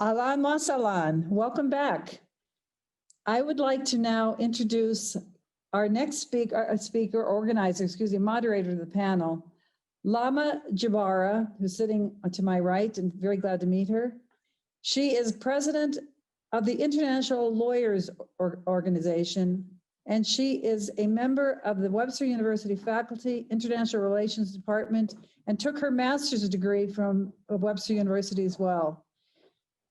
Ahlan wa sahlan. Welcome back. I would like to now introduce our next moderator of the panel, Lama Jabara, who's sitting to my right, and very glad to meet her. She is president of the International Lawyers Organization, and she is a member of the Webster University Faculty International Relations Department and took her master's degree from Webster University as well.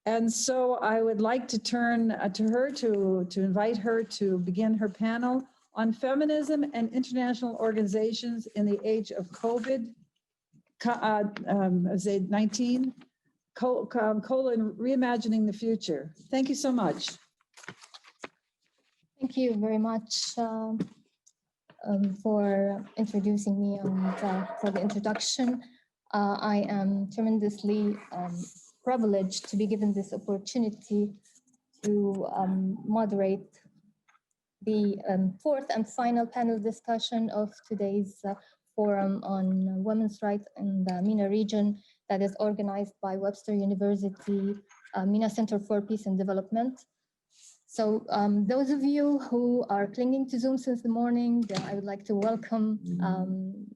And so I would like to turn to her to invite her to begin her panel on feminism and international organizations in the age of COVID-19, reimagining the future. Thank you so much. Thank you very much for introducing me and for the introduction. I am tremendously privileged to be given this opportunity to moderate the fourth and final panel discussion of today's forum on women's rights in the MENA region that is organized by Webster University MENA Center for Peace and Development. So those of you who are clinging to Zoom since the morning, I would like to welcome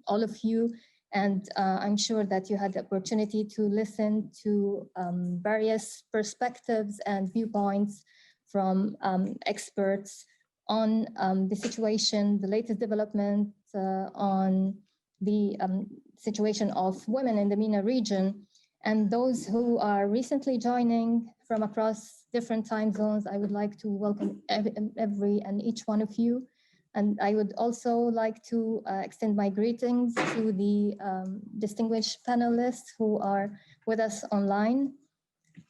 all of you. And I'm sure that you had the opportunity to listen to various perspectives and viewpoints from experts on the situation, the latest development on the situation of women in the MENA region. And those who are recently joining from across different time zones, I would like to welcome every and each one of you. And I would also like to extend my greetings to the distinguished panelists who are with us online.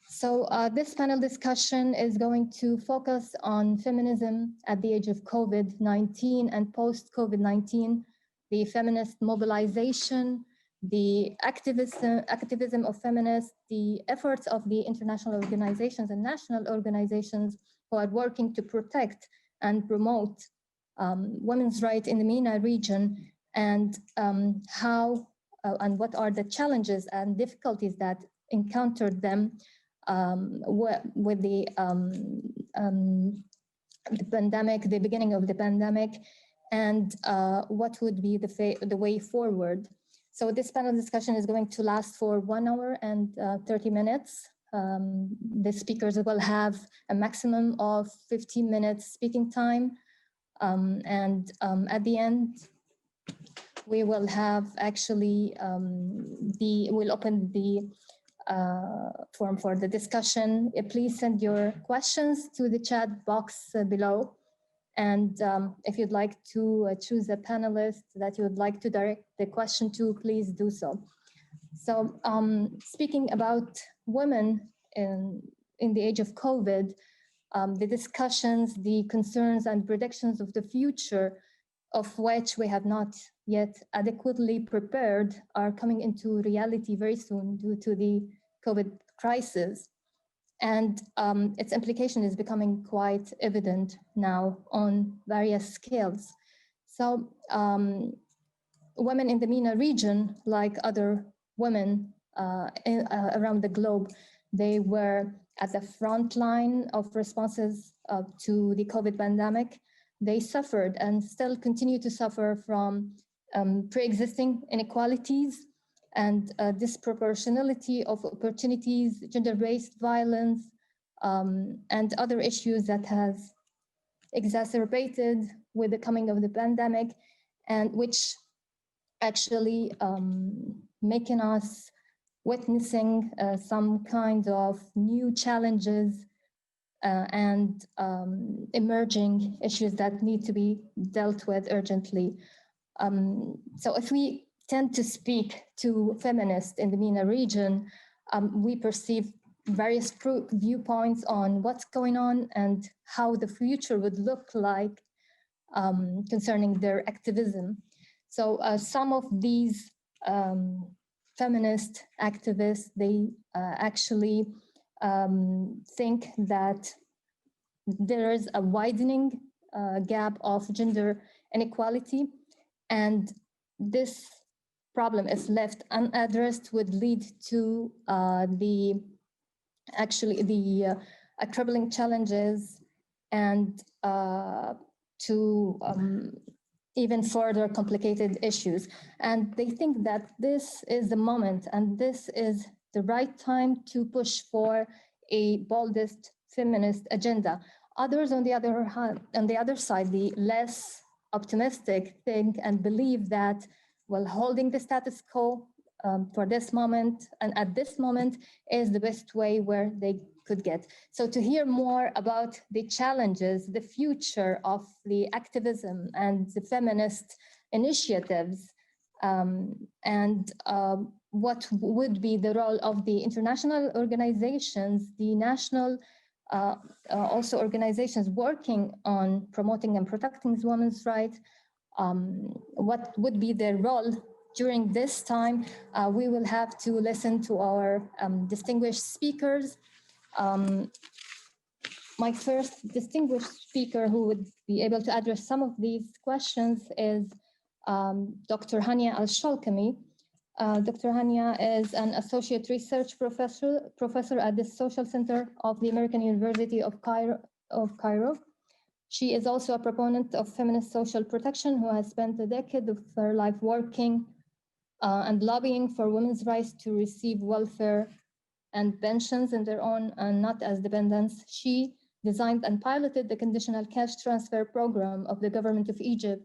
So this panel discussion is going to focus on feminism at the age of COVID-19 and post-COVID-19, the feminist mobilization, the activism of feminists, the efforts of the international organizations and national organizations who are working to protect and promote women's rights in the MENA region, and how and what are the challenges and difficulties that encountered them with the pandemic, the beginning of the pandemic, and what would be the way forward. So this panel discussion is going to last for 1 hour and 30 minutes. The speakers will have a maximum of 15 minutes speaking time. And at the end, we will have actually we'll open the forum for the discussion. Please send your questions to the chat box below. And if you'd like to choose a panelist that you would like to direct the question to, please do so. So speaking about women in the age of COVID, the discussions, the concerns and predictions of the future, of which we have not yet adequately prepared, are coming into reality very soon due to the COVID crisis. And its implication is becoming quite evident now on various scales. So women in the MENA region, like other women around the globe, they were at the front line of responses to the COVID pandemic. They suffered and still continue to suffer from pre-existing inequalities and disproportionality of opportunities, gender-based violence, and other issues that has exacerbated with the coming of the pandemic, and which actually making us witnessing some kind of new challenges and emerging issues that need to be dealt with urgently. So if we tend to speak to feminists in the MENA region, we perceive various viewpoints on what's going on and how the future would look like concerning their activism. So some of these feminist activists, they actually think that there is a widening gap of gender inequality, and this problem, if left unaddressed, would lead to the actually the troubling challenges and to even further complicated issues. And they think that this is the moment and this is the right time to push for a boldest feminist agenda. Others, on the other hand, on the other side, the less optimistic think and believe that, well, holding the status quo for this moment and at this moment is the best way where they could get. So to hear more about the challenges, the future of the activism and the feminist initiatives, and what would be the role of the international organizations, the national also organizations working on promoting and protecting women's rights, what would be their role during this time. We will have to listen to our distinguished speakers. My first distinguished speaker who would be able to address some of these questions is Dr. Hanya Al-Shalkami. Dr. Hanya is an associate research professor at the Social Center of the American University of Cairo. She is also a proponent of feminist social protection who has spent a decade of her life working and lobbying for women's rights to receive welfare and pensions in their own and not as dependents. She designed and piloted the conditional cash transfer program of the government of Egypt,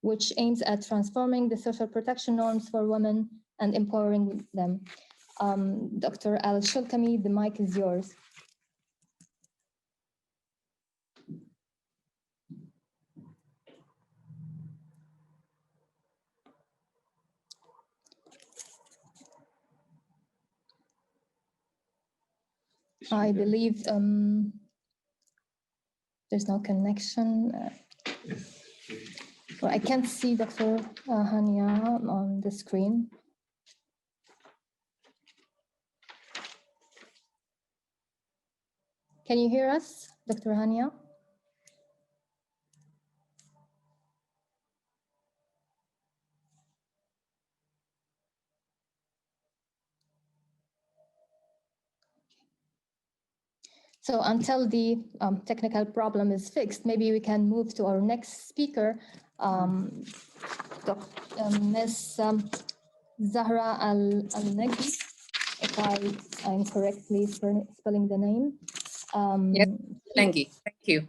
which aims at transforming the social protection norms for women and empowering them. Dr. Al-Shalkami, the mic is yours. I believe there's no connection. Well, I can't see Dr. Hanya on the screen. Can you hear us, Dr. Hanya? So until the technical problem is fixed, maybe we can move to our next speaker, Ms. Zahra Al-Neghi, if I'm correctly spelling the name. Yes, Lengi, thank you.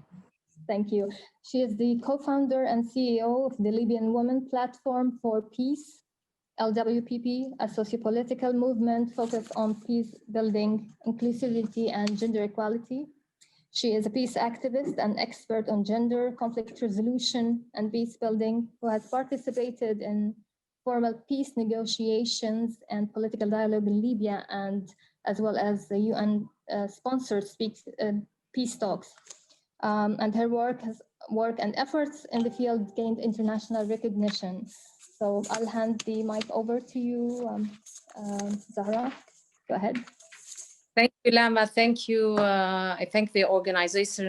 Thank you. She is the co-founder and CEO of the Libyan Women Platform for Peace, LWPP, a socio-political movement focused on peace building, inclusivity, and gender equality. She is a peace activist and expert on gender, conflict resolution, and peace building, who has participated in formal peace negotiations and political dialogue in Libya, and as well as the UN-sponsored peace talks. And her work and efforts in the field gained international recognition. So I'll hand the mic over to you, Zahra. Go ahead. Thank you, Lama. Thank you. I thank the organizers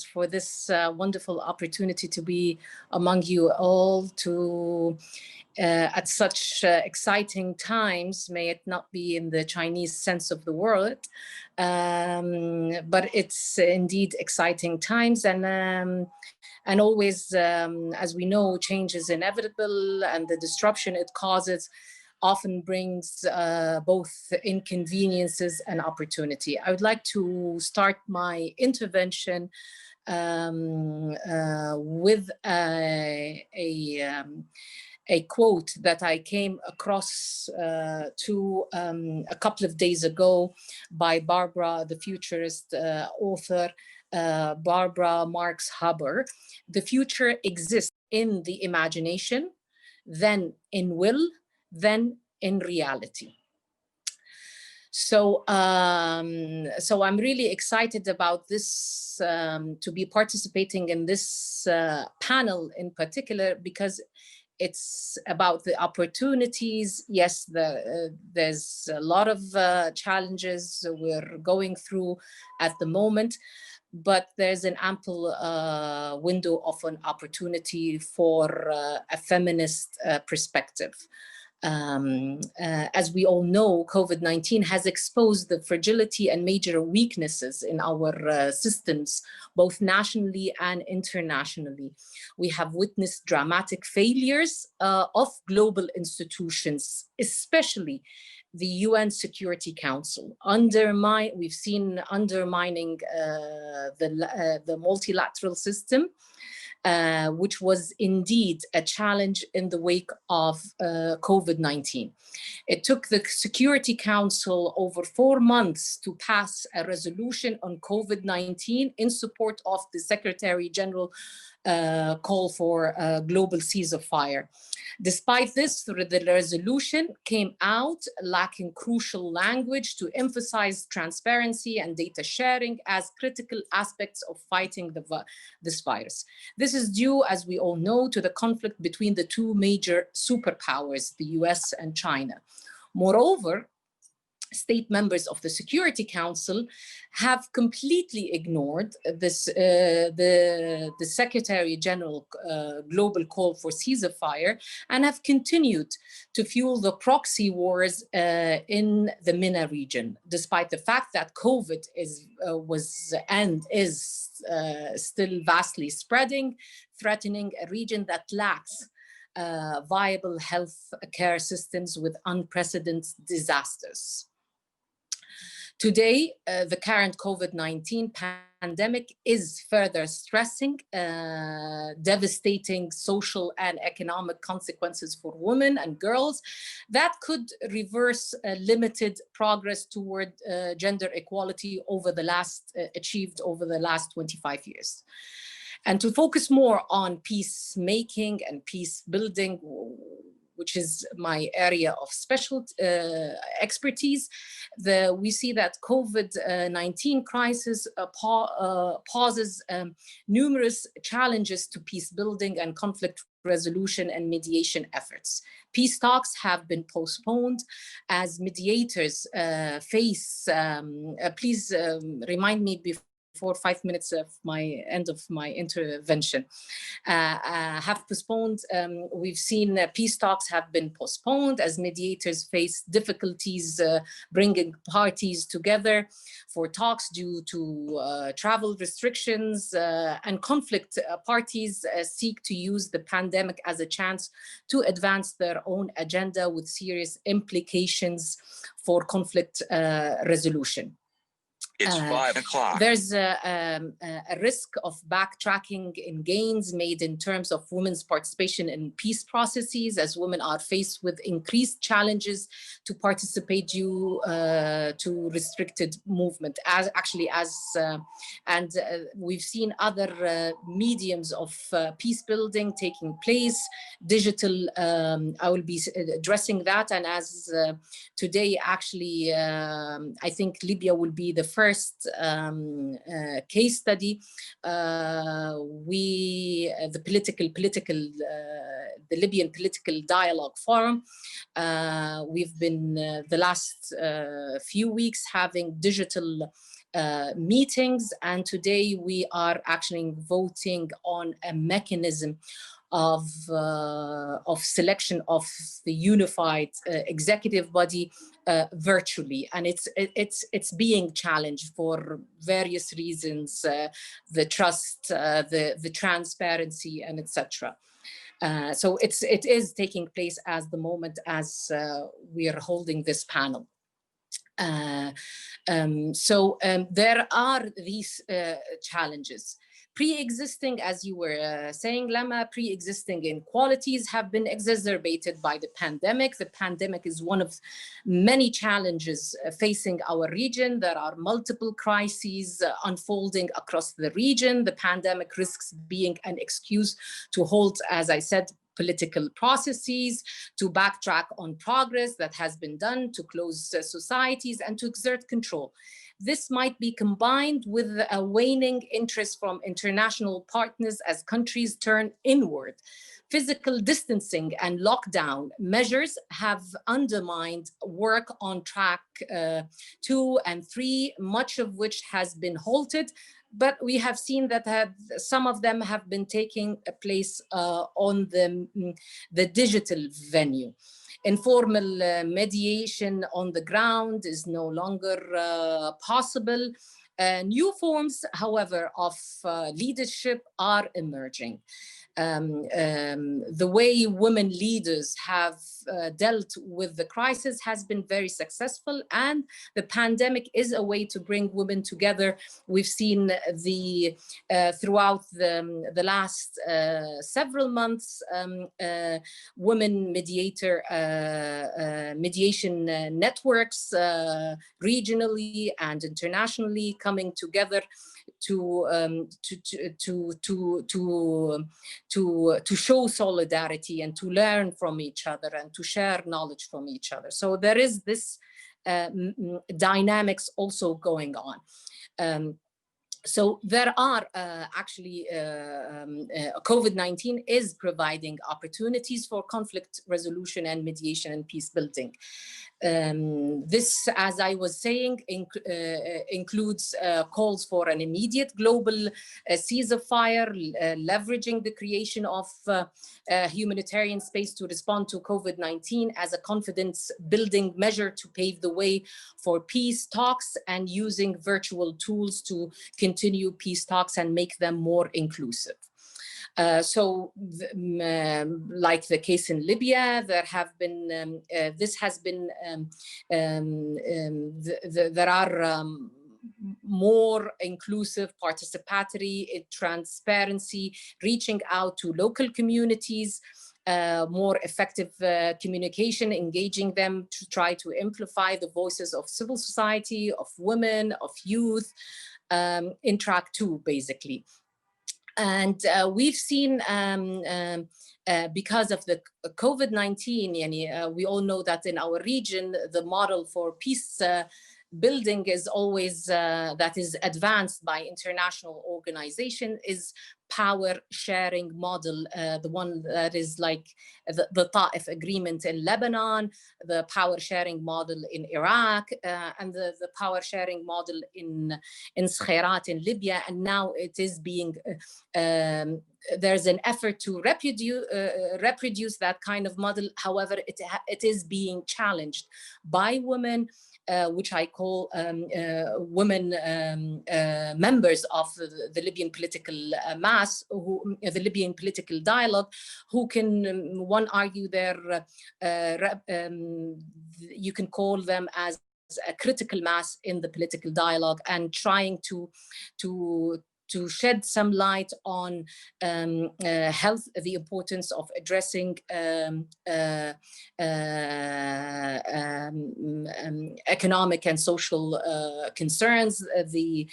for this wonderful opportunity to be among you all to at such exciting times. May it not be in the Chinese sense of the word, but it's indeed exciting times, and always, as we know, change is inevitable, and the disruption it causes often brings both inconveniences and opportunity. I would like to start my intervention with a quote that I came across a couple of days ago by Barbara, the futurist author, Barbara Marx Haber. The future exists in the imagination, then in will, then in reality. So, so I'm really excited about this, to be participating in this panel in particular, because it's about the opportunities. Yes, there's a lot of challenges we're going through at the moment, but there's an ample window of an opportunity for a feminist perspective. As we all know, COVID-19 has exposed the fragility and major weaknesses in our systems, both nationally and internationally. We have witnessed dramatic failures of global institutions, especially the UN Security Council. We've seen undermining the multilateral system, which was indeed a challenge in the wake of COVID-19. It took the Security Council over 4 months to pass a resolution on COVID-19 in support of the Secretary General call for a global ceasefire. Despite this, the resolution came out lacking crucial language to emphasize transparency and data sharing as critical aspects of fighting this virus. This is due, as we all know, to the conflict between the two major superpowers, the US and China. Moreover, state members of the Security Council have completely ignored this, the Secretary General global call for ceasefire, and have continued to fuel the proxy wars in the MENA region, despite the fact that COVID was and is still vastly spreading, threatening a region that lacks viable health care systems with unprecedented disasters. Today, the current COVID-19 pandemic is further stressing devastating social and economic consequences for women and girls that could reverse limited progress toward gender equality achieved over the last 25 years. And to focus more on peacemaking and peace building, which is my area of special expertise, we see that COVID-19 crisis poses numerous challenges to peace building and conflict resolution and mediation efforts. Peace talks have been postponed as mediators face, please remind me before 5 minutes of my end of my intervention, have postponed. We've seen peace talks have been postponed as mediators face difficulties bringing parties together for talks due to travel restrictions, and conflict parties seek to use the pandemic as a chance to advance their own agenda with serious implications for conflict resolution. It's 5 o'clock. There's a risk of backtracking in gains made in terms of women's participation in peace processes, as women are faced with increased challenges to participate due to restricted movement. And we've seen other mediums of peace building taking place. Digital, I will be addressing that. And as today, actually, I think Libya will be the first case study. The Libyan Political Dialogue Forum. We've been the last few weeks having digital meetings, and today we are actually voting on a mechanism of selection of the unified executive body virtually, and it's being challenged for various reasons, the trust, the transparency, and etc. So it is taking place as the moment as we are holding this panel. There are these challenges. Pre-existing, as you were saying, Lama, pre-existing inequalities have been exacerbated by the pandemic. The pandemic is one of many challenges facing our region. There are multiple crises unfolding across the region. The pandemic risks being an excuse to halt, as I said, political processes, to backtrack on progress that has been done, to close societies, and to exert control. This might be combined with a waning interest from international partners as countries turn inward. Physical distancing and lockdown measures have undermined work on track 2 and 3, much of which has been halted, but we have seen that some of them have been taking place on the digital venue. informal mediation on the ground is no longer possible. New forms, however, of leadership are emerging. The way women leaders have dealt with the crisis has been very successful, and the pandemic is a way to bring women together. We've seen throughout the last several months, women mediation networks regionally and internationally coming together to show solidarity and to learn from each other and to share knowledge from each other. So there is this dynamics also going on. So there are actually, COVID-19 is providing opportunities for conflict resolution and mediation and peace building. This, as I was saying, includes calls for an immediate global ceasefire, leveraging the creation of humanitarian space to respond to COVID-19 as a confidence building measure to pave the way for peace talks, and using virtual tools to continue peace talks and make them more inclusive. Like the case in Libya, there have been, there are more inclusive, participatory, transparency, reaching out to local communities, more effective communication, engaging them to try to amplify the voices of civil society, of women, of youth, in track 2, basically. And we've seen, because of the COVID-19, we all know that in our region, the model for peace building is always, that is advanced by international organization, is power sharing model, the one that is like the Ta'if agreement in Lebanon, the power sharing model in Iraq, and the power sharing model in Skhirat in Libya. And now it is being, there's an effort to reproduce that kind of model. However, it is being challenged by women, which I call women members of the Libyan political mass, the Libyan political dialogue, who can, one argue you can call them as a critical mass in the political dialogue, and trying to shed some light on health, the importance of addressing economic and social concerns, the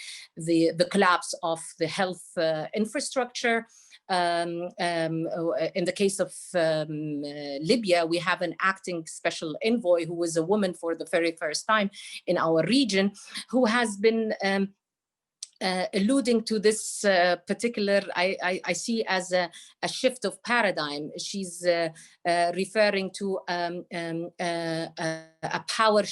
collapse of the health infrastructure. In the case of Libya, we have an acting special envoy who was a woman for the very first time in our region, who has been alluding to this particular, I see as a shift of paradigm. She's referring to a power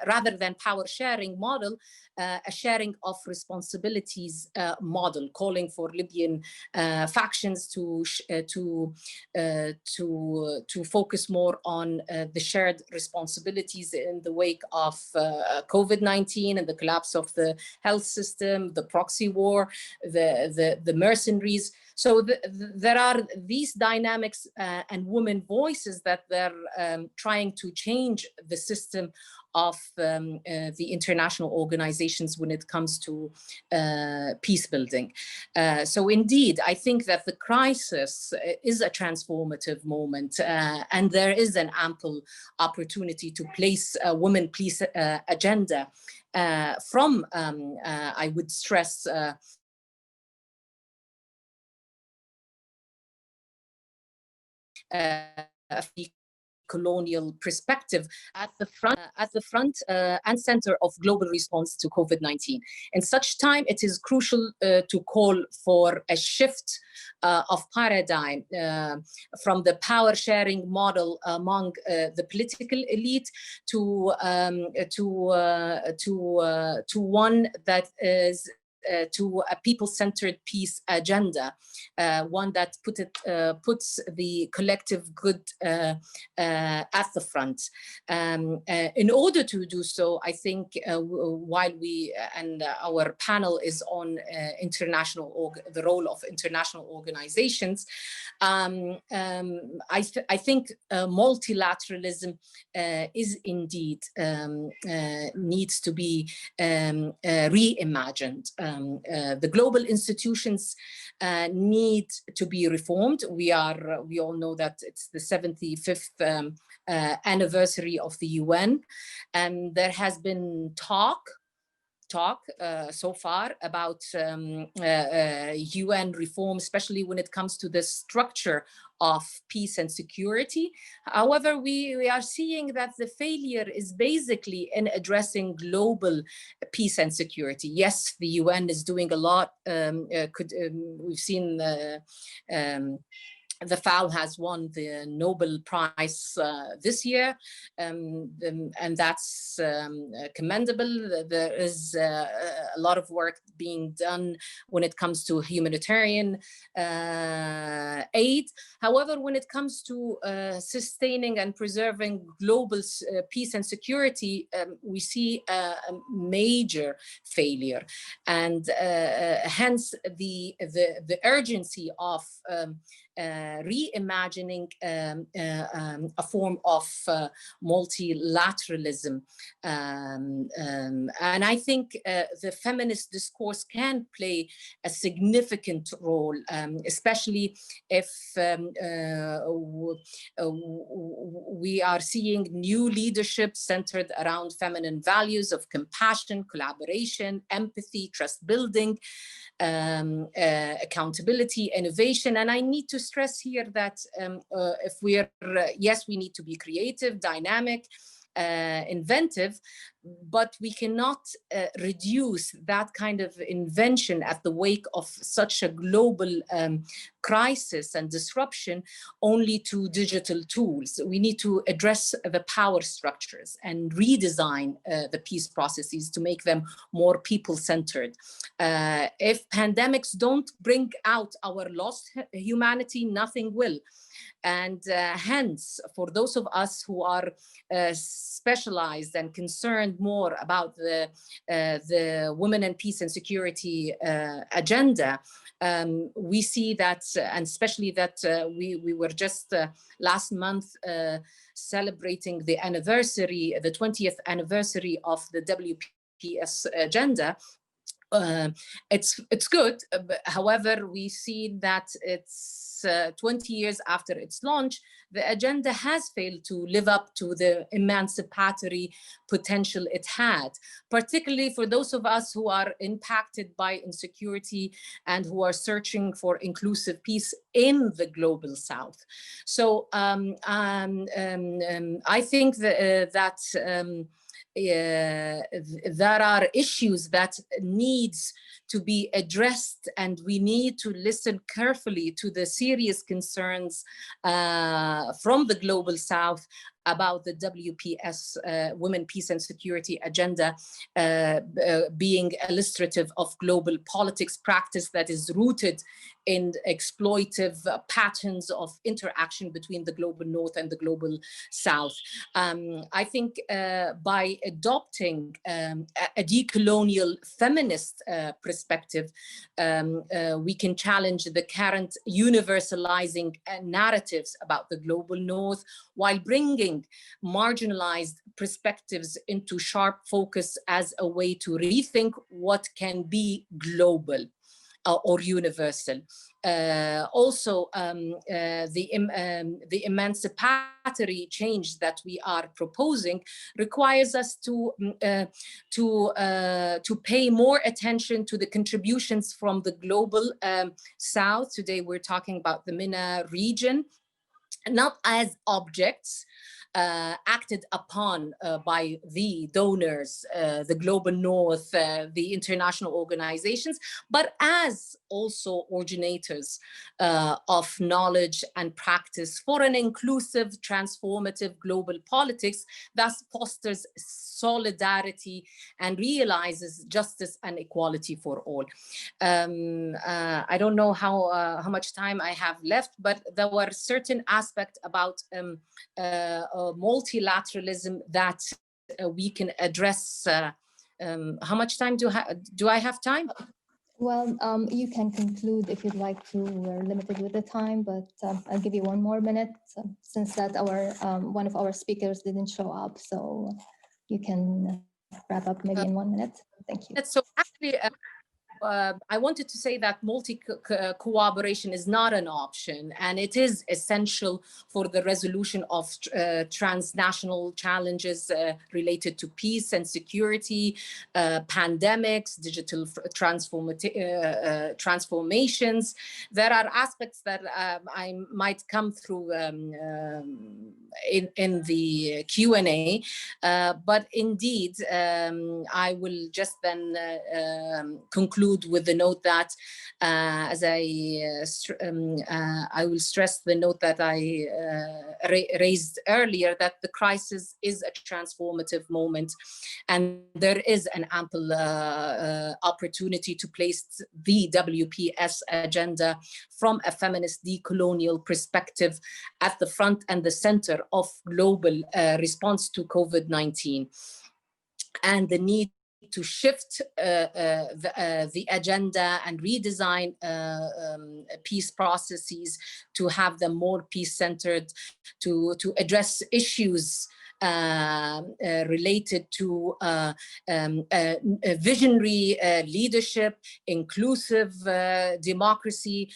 rather than power sharing model, a sharing of responsibilities model, calling for Libyan factions to focus more on the shared responsibilities in the wake of COVID-19 and the collapse of the health system, the proxy war, the mercenaries. So there are these dynamics and women voices that they're trying to change the system of the international organizations when it comes to peace building. So indeed, I think that the crisis is a transformative moment, and there is an ample opportunity to place a women peace agenda from, I would stress, colonial perspective at the front and center of global response to COVID-19. In such time, it is crucial to call for a shift of paradigm from the power sharing model among the political elite to one that is to a people-centered peace agenda, one that puts the collective good at the front. In order to do so, I think while we and our panel is on the role of international organizations, I think multilateralism is indeed needs to be reimagined. The global institutions need to be reformed. We all know that it's the 75th anniversary of the UN, and there has been talk so far about UN reform, especially when it comes to the structure of peace and security. However, we are seeing that the failure is basically in addressing global peace and security. Yes, the UN is doing a lot. We've seen the FAO has won the Nobel Prize this year, and that's commendable. There is a lot of work being done when it comes to humanitarian aid. However, when it comes to sustaining and preserving global peace and security, we see a major failure, and hence the urgency of reimagining a form of multilateralism. And I think the feminist discourse can play a significant role, especially if we are seeing new leadership centered around feminine values of compassion, collaboration, empathy, trust building, accountability, innovation. And I need to stress here that if we are, yes, we need to be creative, dynamic, inventive, but we cannot reduce that kind of invention at the wake of such a global crisis and disruption only to digital tools. We need to address the power structures and redesign the peace processes to make them more people-centered. If pandemics don't bring out our lost humanity, nothing will. And hence, for those of us who are specialized and concerned more about the women and peace and security agenda, we see that, and especially that we were just last month celebrating the anniversary, the 20th anniversary of the WPS agenda. It's good. However, we see that it's 20 years after its launch, the agenda has failed to live up to the emancipatory potential it had, particularly for those of us who are impacted by insecurity and who are searching for inclusive peace in the global South. So I think that there are issues that needs to be addressed, and we need to listen carefully to the serious concerns from the global South about the WPS, Women, Peace and Security agenda, being illustrative of global politics practice that is rooted in exploitive patterns of interaction between the global North and the global South. I think by adopting a decolonial feminist perspective, we can challenge the current universalizing narratives about the global North while bringing marginalized perspectives into sharp focus as a way to rethink what can be global or universal. Also, the emancipatory change that we are proposing requires us to pay more attention to the contributions from the global South. Today, we're talking about the MENA region, not as objects, acted upon by the donors, the global north, the international organizations, but as also originators of knowledge and practice for an inclusive, transformative global politics that fosters solidarity and realizes justice and equality for all. I don't know how much time I have left, but there were certain aspects about multilateralism that we can address. How much time do I have time? Well, you can conclude if you'd like to. We're limited with the time, but I'll give you one more minute since that our one of our speakers didn't show up. So you can wrap up maybe in 1 minute. Thank you. So actually, I wanted to say that multi-cooperation is not an option, and it is essential for the resolution of transnational challenges related to peace and security, pandemics, digital transformations. There are aspects that I might come through in the Q&A, but indeed, I will just then conclude with the note that, as I will stress the note that I raised earlier, that the crisis is a transformative moment, and there is an ample opportunity to place the WPS agenda from a feminist decolonial perspective at the front and the center of global response to COVID-19, and the need to shift the agenda and redesign peace processes to have them more peace-centered, to address issues related to visionary leadership, inclusive democracy,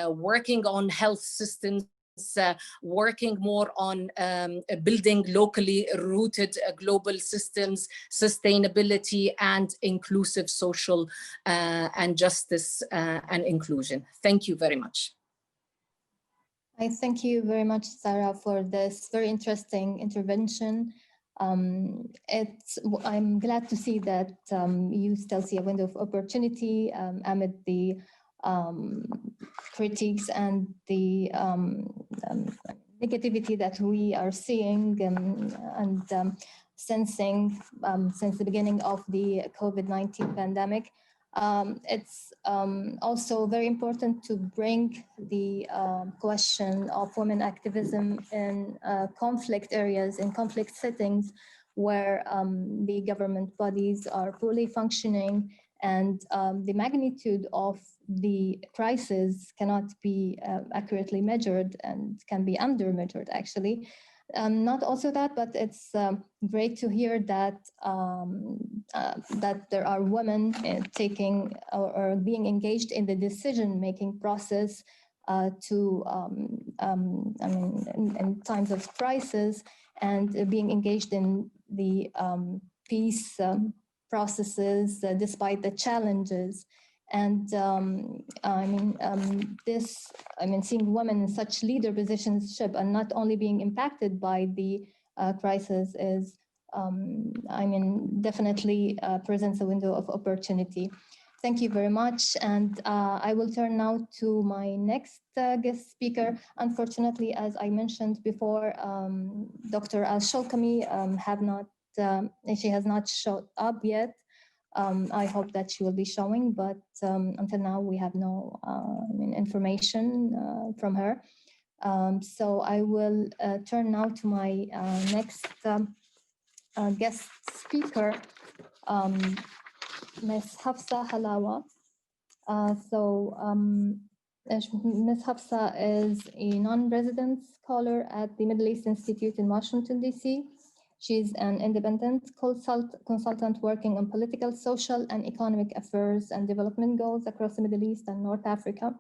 working on health systems, working more on building locally rooted global systems, sustainability, and inclusive social and justice and inclusion. Thank you very much. I thank you very much, Sarah, for this very interesting intervention. I'm glad to see that you still see a window of opportunity amid the critiques and the negativity that we are seeing and sensing since the beginning of the COVID-19 pandemic. It's also very important to bring the question of women activism in conflict areas, in conflict settings where the government bodies are fully functioning, and the magnitude of the crisis cannot be accurately measured and can be under-measured, actually. Not also that, but it's great to hear that that there are women taking or being engaged in the decision-making process to, I mean, in times of crisis, and being engaged in the peace processes despite the challenges. And I mean, seeing women in such leader positionship and not only being impacted by the crisis is, I mean, definitely presents a window of opportunity. Thank you very much. And I will turn now to my next guest speaker. Unfortunately, as I mentioned before, Dr. Al-Shalkami she has not showed up yet. I hope that she will be showing, but until now we have no information from her. So I will turn now to my next guest speaker, Ms. Hafsa Halawa. Ms. Hafsa is a non-resident scholar at the Middle East Institute in Washington, D.C. She's an independent consultant working on political, social, and economic affairs and development goals across the Middle East and North Africa.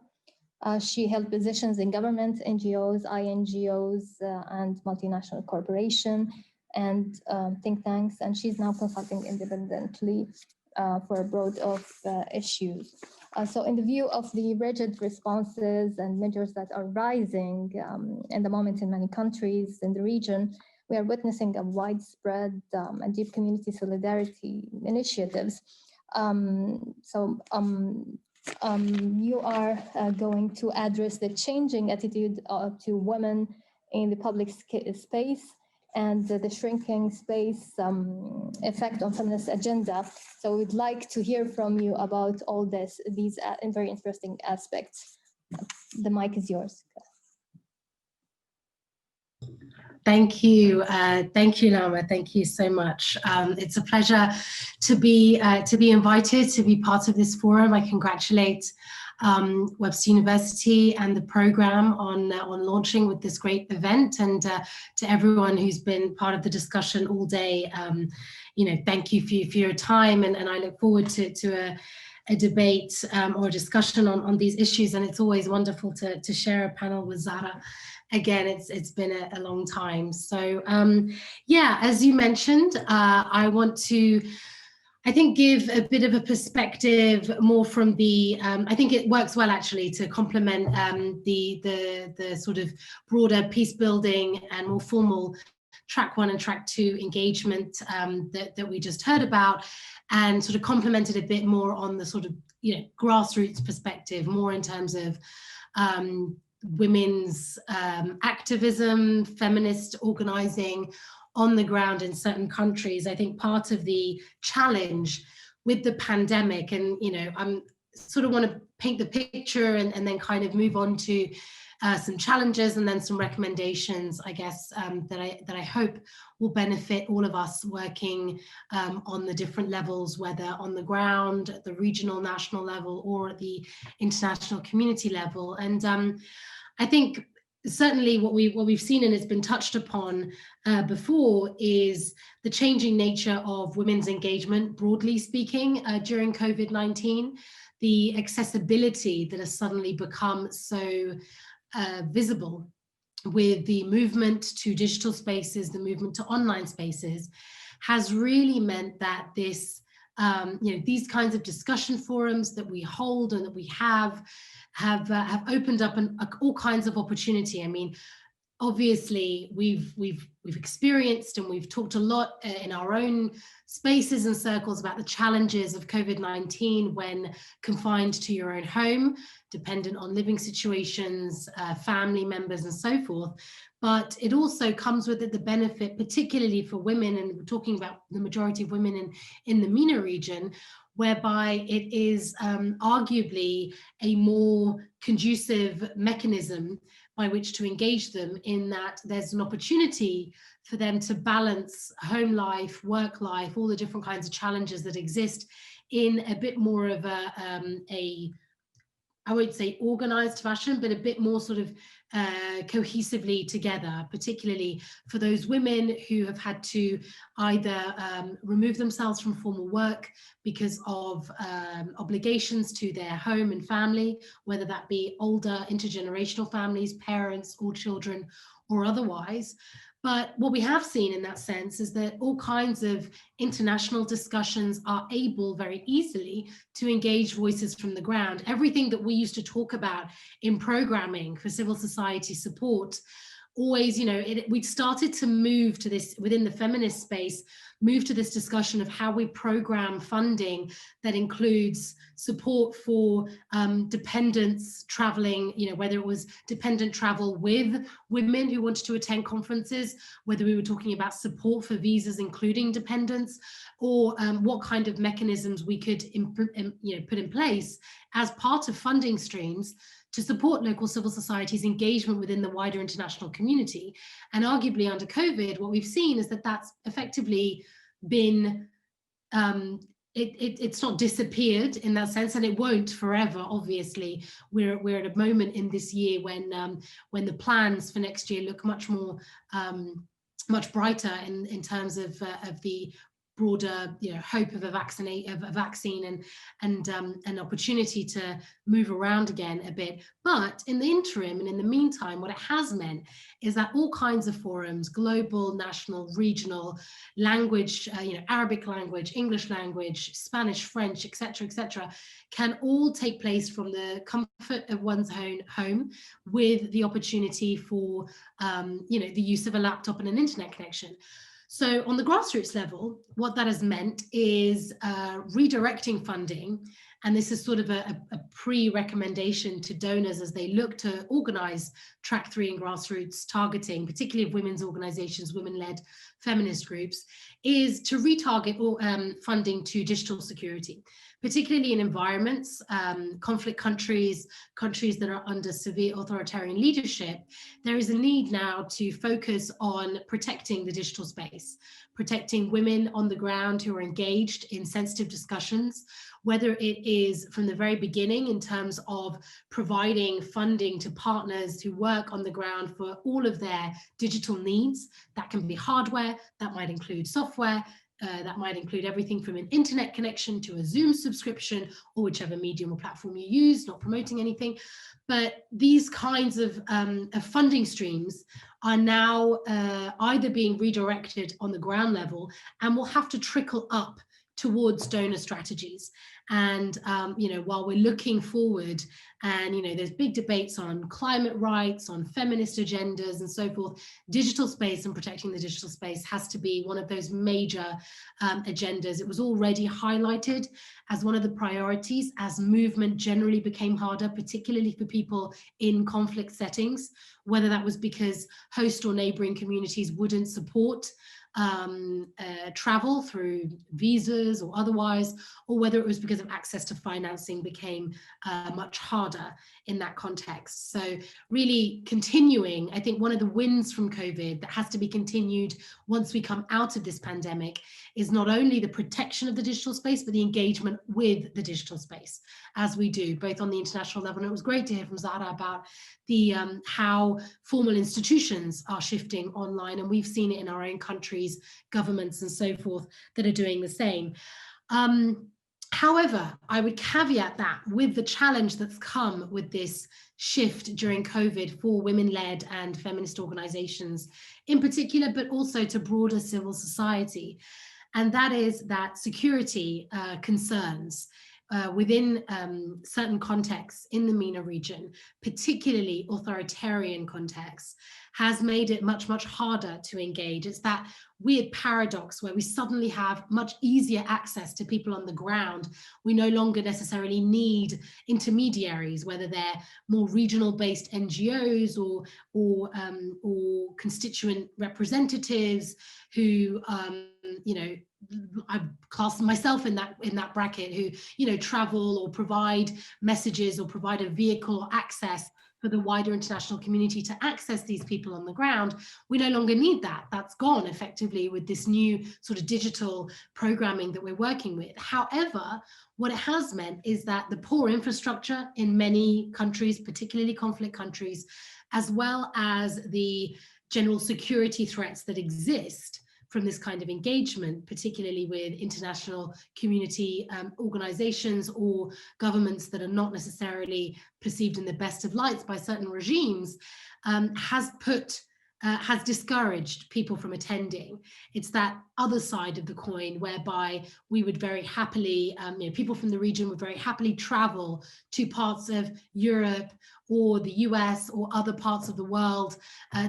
She held positions in government, NGOs, INGOs, and multinational corporations and think tanks, and she's now consulting independently for a broad of issues. So in the view of the rigid responses and measures that are rising in the moment in many countries in the region, we are witnessing a widespread and deep community solidarity initiatives. You are going to address the changing attitude to women in the public space and the shrinking space effect on feminist agenda. So we'd like to hear from you about all these very interesting aspects. The mic is yours. Thank you, Lama. Thank you so much. It's a pleasure to be invited to be part of this forum. I congratulate Webster University and the program on launching with this great event, and to everyone who's been part of the discussion all day. Thank you for your time, and I look forward to a debate or a discussion on these issues. And it's always wonderful to share a panel with Zara. Again, it's been a long time. So as you mentioned, I want to, I think, give a bit of a perspective more from the, I think it works well actually to complement the sort of broader peace building and more formal track 1 and track 2 engagement that we just heard about, and sort of complemented a bit more on the sort of grassroots perspective, more in terms of women's activism, feminist organizing on the ground in certain countries. I think part of the challenge with the pandemic, and I'm sort of want to paint the picture and then kind of move on to some challenges and then some recommendations, I guess, that I hope will benefit all of us working on the different levels, whether on the ground, at the regional, national level, or at the international community level. And I think certainly what we've seen, and it's been touched upon before, is the changing nature of women's engagement, broadly speaking, during COVID-19, the accessibility that has suddenly become so visible with the movement to digital spaces, the movement to online spaces, has really meant that this, these kinds of discussion forums that we hold and that we have opened up all kinds of opportunity. I mean, obviously we've experienced and we've talked a lot in our own spaces and circles about the challenges of COVID-19 when confined to your own home, dependent on living situations, family members and so forth. But it also comes with it the benefit, particularly for women, and we're talking about the majority of women in the MENA region, whereby it is arguably a more conducive mechanism by which to engage them, in that there's an opportunity for them to balance home life, work life, all the different kinds of challenges that exist in a bit more of I won't say organized fashion, but a bit more sort of cohesively together, particularly for those women who have had to either remove themselves from formal work because of obligations to their home and family, whether that be older intergenerational families, parents or children or otherwise. But what we have seen in that sense is that all kinds of international discussions are able very easily to engage voices from the ground. Everything that we used to talk about in programming for civil society support, always, we'd started to move to this within the feminist space, move to this discussion of how we program funding that includes support for dependents traveling, whether it was dependent travel with women who wanted to attend conferences, whether we were talking about support for visas including dependents, or what kind of mechanisms we could put in place as part of funding streams to support local civil society's engagement within the wider international community. And arguably under COVID, what we've seen is that that's effectively been, it's not disappeared in that sense, and it won't forever, obviously. We're at a moment in this year when the plans for next year look much more, much brighter in terms of the broader, hope of a vaccine and an opportunity to move around again a bit. But in the interim and in the meantime, what it has meant is that all kinds of forums, global, national, regional, language, Arabic language, English language, Spanish, French, etc., can all take place from the comfort of one's own home, with the opportunity for the use of a laptop and an internet connection. So on the grassroots level, what that has meant is redirecting funding. And this is sort of a pre-recommendation to donors as they look to organize track 3 and grassroots targeting, particularly of women's organizations, women-led feminist groups, is to retarget funding to digital security, particularly in environments, conflict countries that are under severe authoritarian leadership. There is a need now to focus on protecting the digital space, protecting women on the ground who are engaged in sensitive discussions, whether it is from the very beginning in terms of providing funding to partners who work on the ground for all of their digital needs. That can be hardware, that might include software, that might include everything from an internet connection to a Zoom subscription, or whichever medium or platform you use, not promoting anything. But these kinds of funding streams are now either being redirected on the ground level and will have to trickle up towards donor strategies. And while we're looking forward, and there's big debates on climate rights, on feminist agendas and so forth, digital space and protecting the digital space has to be one of those major agendas. It was already highlighted as one of the priorities as movement generally became harder, particularly for people in conflict settings, whether that was because host or neighboring communities wouldn't support travel through visas or otherwise, or whether it was because of access to financing became much harder in that context. So really continuing, I think one of the wins from COVID that has to be continued once we come out of this pandemic is not only the protection of the digital space, but the engagement with the digital space as we do, both on the international level. And it was great to hear from Zahra about the how formal institutions are shifting online, and we've seen it in our own countries, governments and so forth that are doing the same. However, I would caveat that with the challenge that's come with this shift during COVID for women-led and feminist organizations in particular, but also to broader civil society. And that is that security concerns within certain contexts in the MENA region, particularly authoritarian contexts, has made it much, much harder to engage. It's that weird paradox where we suddenly have much easier access to people on the ground. We no longer necessarily need intermediaries, whether they're more regional-based NGOs or constituent representatives who, I class myself in that bracket, who travel or provide messages or provide a vehicle or access for the wider international community to access these people on the ground. We no longer need that. That's gone effectively with this new sort of digital programming that we're working with. However, what it has meant is that the poor infrastructure in many countries, particularly conflict countries, as well as the general security threats that exist from this kind of engagement, particularly with international community organizations or governments that are not necessarily perceived in the best of lights by certain regimes, has discouraged people from attending. It's that other side of the coin whereby we would very happily, people from the region would very happily travel to parts of Europe or the US or other parts of the world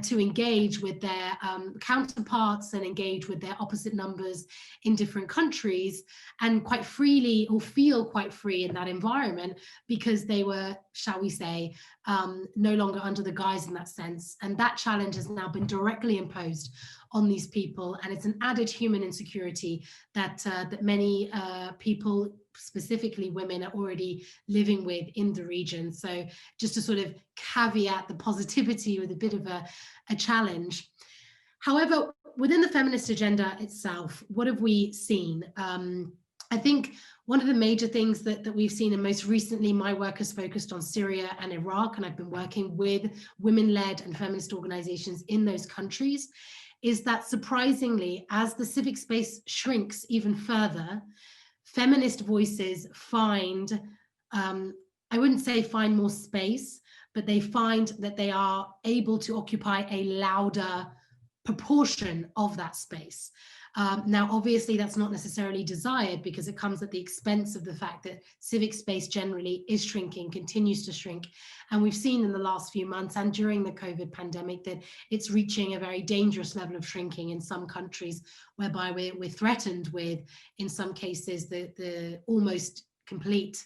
to engage with their counterparts and engage with their opposite numbers in different countries, and quite freely, or feel quite free in that environment because they were, shall we say, no longer under the guise in that sense. And that challenge has now been directly imposed on these people, and it's an added human insecurity that many people, specifically women, are already living with in the region. So just to sort of caveat the positivity with a bit of a challenge. However, within the feminist agenda itself, what have we seen? I think one of the major things that we've seen, and most recently my work has focused on Syria and Iraq, and I've been working with women-led and feminist organizations in those countries, is that surprisingly, as the civic space shrinks even further, feminist voices find, I wouldn't say find more space, but they find that they are able to occupy a louder proportion of that space. Now, obviously, that's not necessarily desired because it comes at the expense of the fact that civic space generally is shrinking, continues to shrink. And we've seen in the last few months and during the COVID pandemic that it's reaching a very dangerous level of shrinking in some countries, whereby we're threatened with, in some cases, the almost complete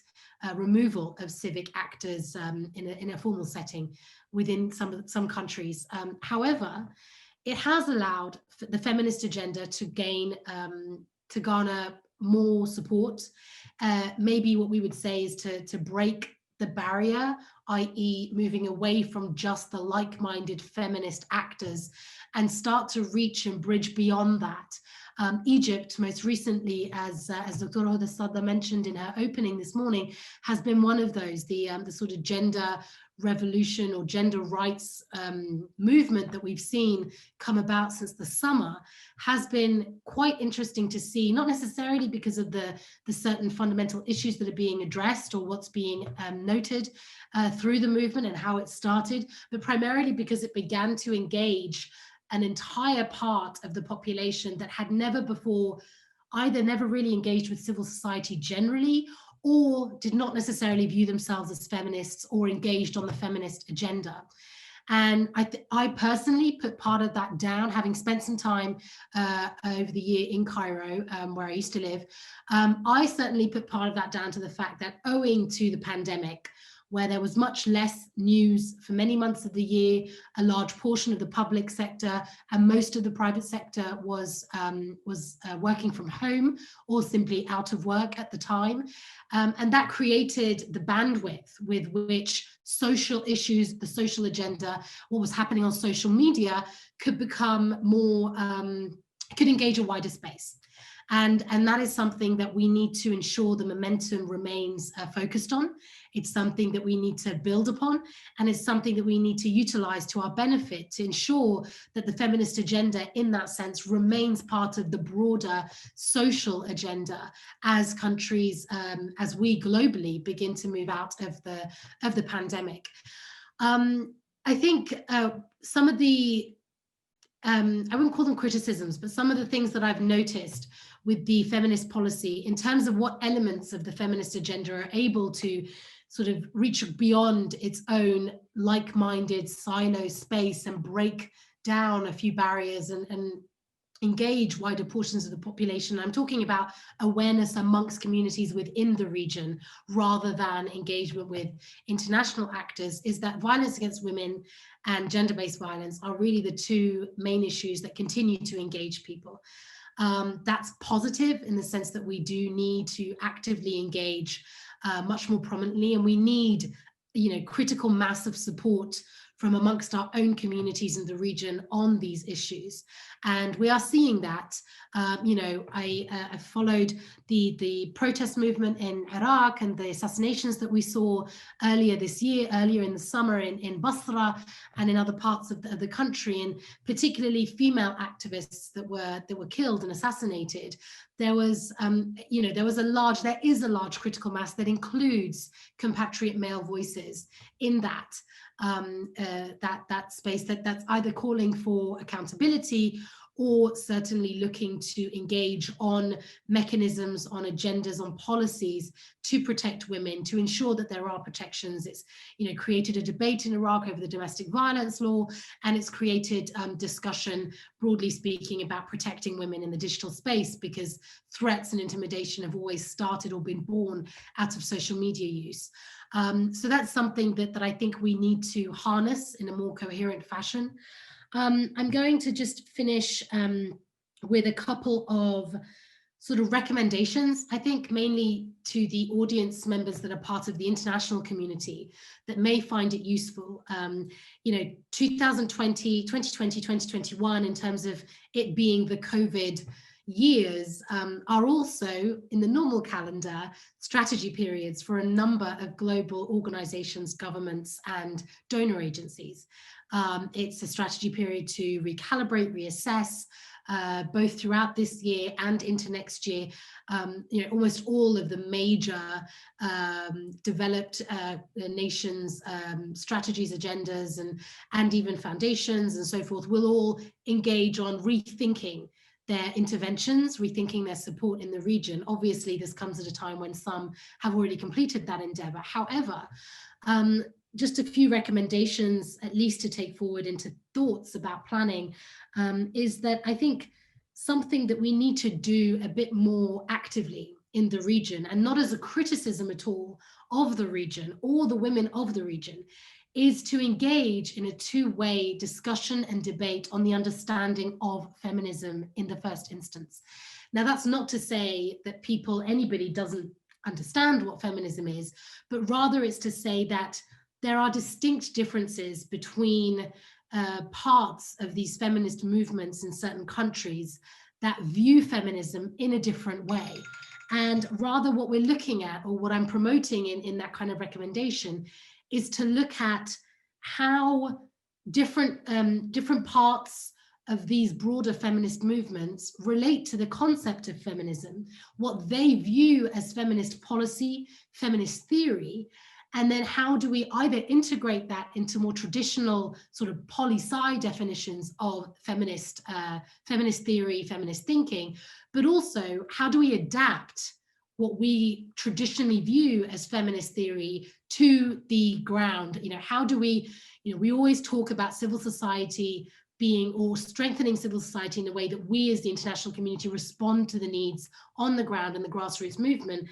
removal of civic actors in a formal setting within some countries. However, it has allowed the feminist agenda to garner more support. Maybe what we would say is to break the barrier, i.e. moving away from just the like-minded feminist actors and start to reach and bridge beyond that. Egypt, most recently, as Dr. Hoda Sadda mentioned in her opening this morning, has been one of those, the sort of gender revolution or gender rights movement that we've seen come about since the summer has been quite interesting to see, not necessarily because of the certain fundamental issues that are being addressed or what's being noted through the movement and how it started, but primarily because it began to engage an entire part of the population that had never before either never really engaged with civil society generally or did not necessarily view themselves as feminists or engaged on the feminist agenda. And I personally put part of that down, having spent some time over the year in Cairo, where I used to live. I certainly put part of that down to the fact that owing to the pandemic, where there was much less news for many months of the year, a large portion of the public sector and most of the private sector was working from home or simply out of work at the time. And that created the bandwidth with which social issues, the social agenda, what was happening on social media could become more, could engage a wider space. And that is something that we need to ensure the momentum remains focused on. It's something that we need to build upon, and it's something that we need to utilize to our benefit to ensure that the feminist agenda in that sense remains part of the broader social agenda as countries, as we globally begin to move out of the pandemic. I think some of the, I wouldn't call them criticisms, but some of the things that I've noticed with the feminist policy in terms of what elements of the feminist agenda are able to sort of reach beyond its own like-minded silo space and break down a few barriers and engage wider portions of the population. I'm talking about awareness amongst communities within the region rather than engagement with international actors, is that violence against women and gender-based violence are really the two main issues that continue to engage people. That's positive in the sense that we do need to actively engage much more prominently, and we need, critical mass of support from amongst our own communities in the region on these issues. And we are seeing that. I followed the protest movement in Iraq and the assassinations that we saw earlier this year, earlier in the summer in Basra and in other parts of the country, and particularly female activists that were killed and assassinated. There is a large critical mass that includes compatriot male voices in that space that's either calling for accountability or certainly looking to engage on mechanisms, on agendas, on policies to protect women, to ensure that there are protections. It's created a debate in Iraq over the domestic violence law, and it's created discussion, broadly speaking, about protecting women in the digital space, because threats and intimidation have always started or been born out of social media use. So that's something that I think we need to harness in a more coherent fashion. I'm going to just finish with a couple of sort of recommendations, I think mainly to the audience members that are part of the international community that may find it useful. 2020, 2021, in terms of it being the COVID years are also, in the normal calendar, strategy periods for a number of global organizations, governments, and donor agencies. It's a strategy period to recalibrate, reassess, both throughout this year and into next year. Almost all of the major developed nations' strategies, agendas, and even foundations and so forth will all engage on rethinking their interventions, rethinking their support in the region. Obviously, this comes at a time when some have already completed that endeavor. However, just a few recommendations, at least to take forward into thoughts about planning, is that I think something that we need to do a bit more actively in the region, and not as a criticism at all of the region or the women of the region, is to engage in a two-way discussion and debate on the understanding of feminism in the first instance. Now, that's not to say that anybody doesn't understand what feminism is, but rather it's to say that there are distinct differences between parts of these feminist movements in certain countries that view feminism in a different way. And rather what we're looking at, or what I'm promoting in that kind of recommendation, is to look at how different parts of these broader feminist movements relate to the concept of feminism, what they view as feminist policy, feminist theory, and then how do we either integrate that into more traditional sort of poli-sci definitions of feminist theory, feminist thinking, but also how do we adapt what we traditionally view as feminist theory to the ground? How do we, we always talk about civil society being, or strengthening civil society in the way that we as the international community respond to the needs on the ground and the grassroots movement.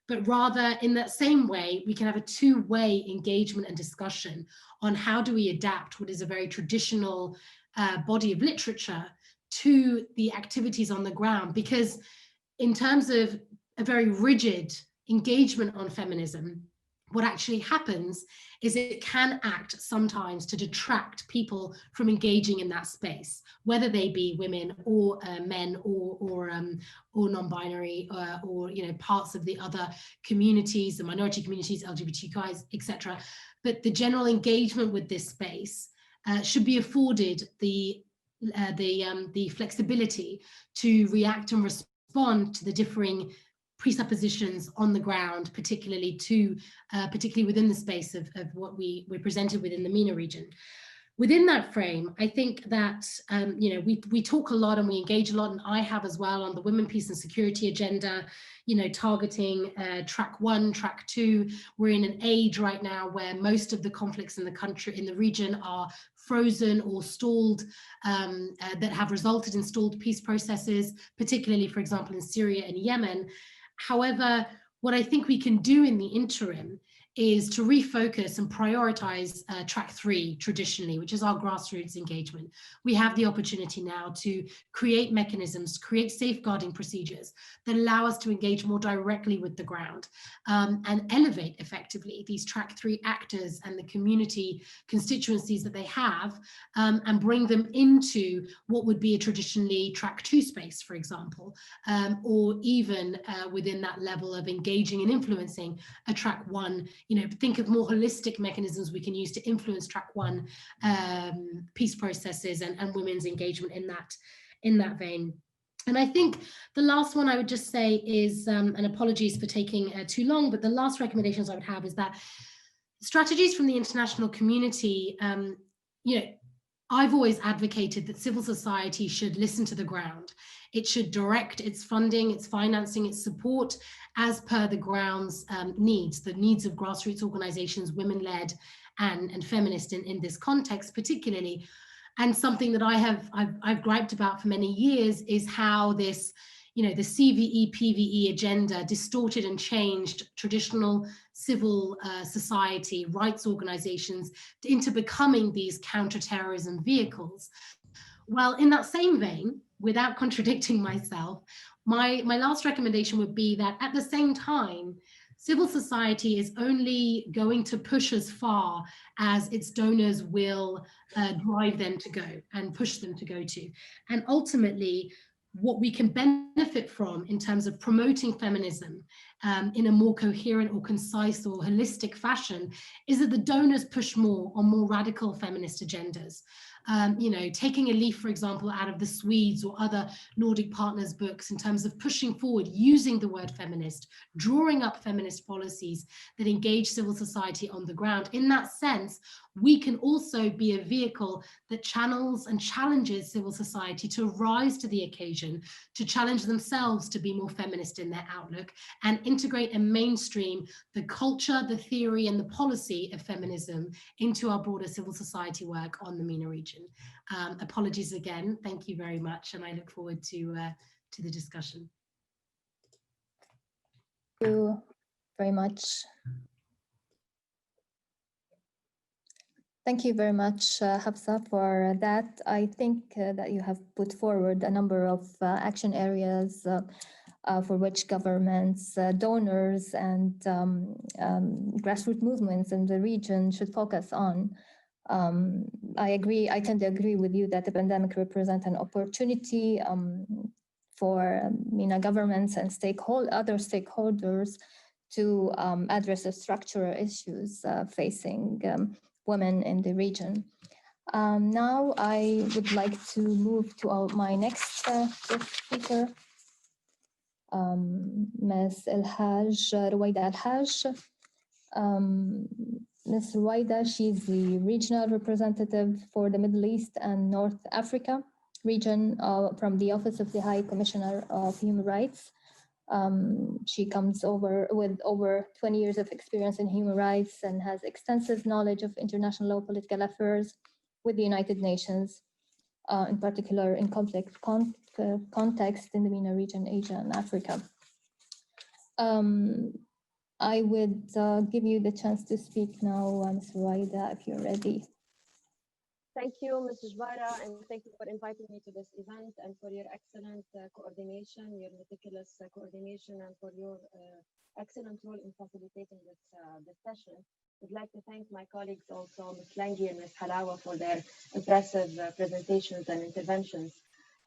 But rather in that same way, we can have a two-way engagement and discussion on how do we adapt what is a very traditional body of literature to the activities on the ground. Because in terms of a very rigid engagement on feminism, what actually happens is it can act sometimes to detract people from engaging in that space, whether they be women or men or non-binary or parts of the other communities, the minority communities, LGBTQIs, etc. But the general engagement with this space should be afforded the flexibility to react and respond to the differing presuppositions on the ground, particularly within the space of what we're presented within the MENA region. Within that frame, I think that we talk a lot and we engage a lot, and I have as well, on the women, peace and security agenda, targeting track 1, track 2. We're in an age right now where most of the conflicts in the region are frozen or stalled, that have resulted in stalled peace processes, particularly, for example, in Syria and Yemen. However, what I think we can do in the interim is to refocus and prioritize track 3 traditionally, which is our grassroots engagement. We have the opportunity now to create mechanisms, create safeguarding procedures that allow us to engage more directly with the ground and elevate effectively these track 3 actors and the community constituencies that they have, and bring them into what would be a traditionally track 2 space, for example, or even within that level of engaging and influencing a track 1. Think of more holistic mechanisms we can use to influence track 1 peace processes and women's engagement in that vein. And I think the last one I would just say is, and apologies for taking too long, but the last recommendations I would have is that strategies from the international community, I've always advocated that civil society should listen to the ground. It should direct its funding, its financing, its support as per the ground's needs, the needs of grassroots organizations, women-led and feminist in this context particularly. And something that I've griped about for many years is how this, the CVE, PVE agenda distorted and changed traditional civil society rights organizations into becoming these counterterrorism vehicles. Well, in that same vein, without contradicting myself, my last recommendation would be that at the same time, civil society is only going to push as far as its donors will drive them to go and push them to go to. And ultimately, what we can benefit from in terms of promoting feminism in a more coherent or concise or holistic fashion is that the donors push more on more radical feminist agendas. You know, taking a leaf, for example, out of the Swedes or other Nordic partners' books in terms of pushing forward, using the word feminist, drawing up feminist policies that engage civil society on the ground. In that sense, we can also be a vehicle that channels and challenges civil society to rise to the occasion, to challenge themselves to be more feminist in their outlook, and integrate and mainstream the culture, the theory, and the policy of feminism into our broader civil society work on the MENA region. Apologies again, thank you very much, and I look forward to the discussion. Thank you very much. Thank you very much, Hafsa, for that. I think that you have put forward a number of action areas for which governments, donors, and grassroots movements in the region should focus on. I tend to agree with you that the pandemic represents an opportunity for MENA governments and other stakeholders to address the structural issues facing women in the region. Now I would like to move to my next speaker, Ms. Ruwaida Al-Haj. Ms. Ruwaida, she's the regional representative for the Middle East and North Africa region from the Office of the High Commissioner of Human Rights. She comes over with over 20 years of experience in human rights and has extensive knowledge of international law, political affairs with the United Nations, in particular in complex context in the MENA region, Asia and Africa. I would give you the chance to speak now, Ms. Ruwaida, if you're ready. Thank you, Mrs. Jbara, and thank you for inviting me to this event and for your excellent coordination, your meticulous coordination, and for your excellent role in facilitating this session. I'd like to thank my colleagues also, Ms. Langi and Ms. Halawa, for their impressive presentations and interventions.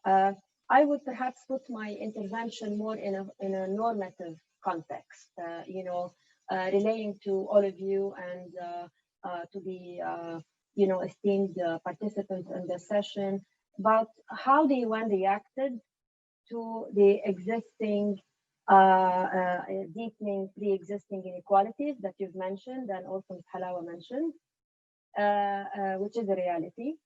I would perhaps put my intervention more in a normative context, relaying to all of you and to the esteemed participants in this session about how the UN reacted to the existing, deepening pre-existing inequalities that you've mentioned and also Ms. Halawa mentioned, which is a reality.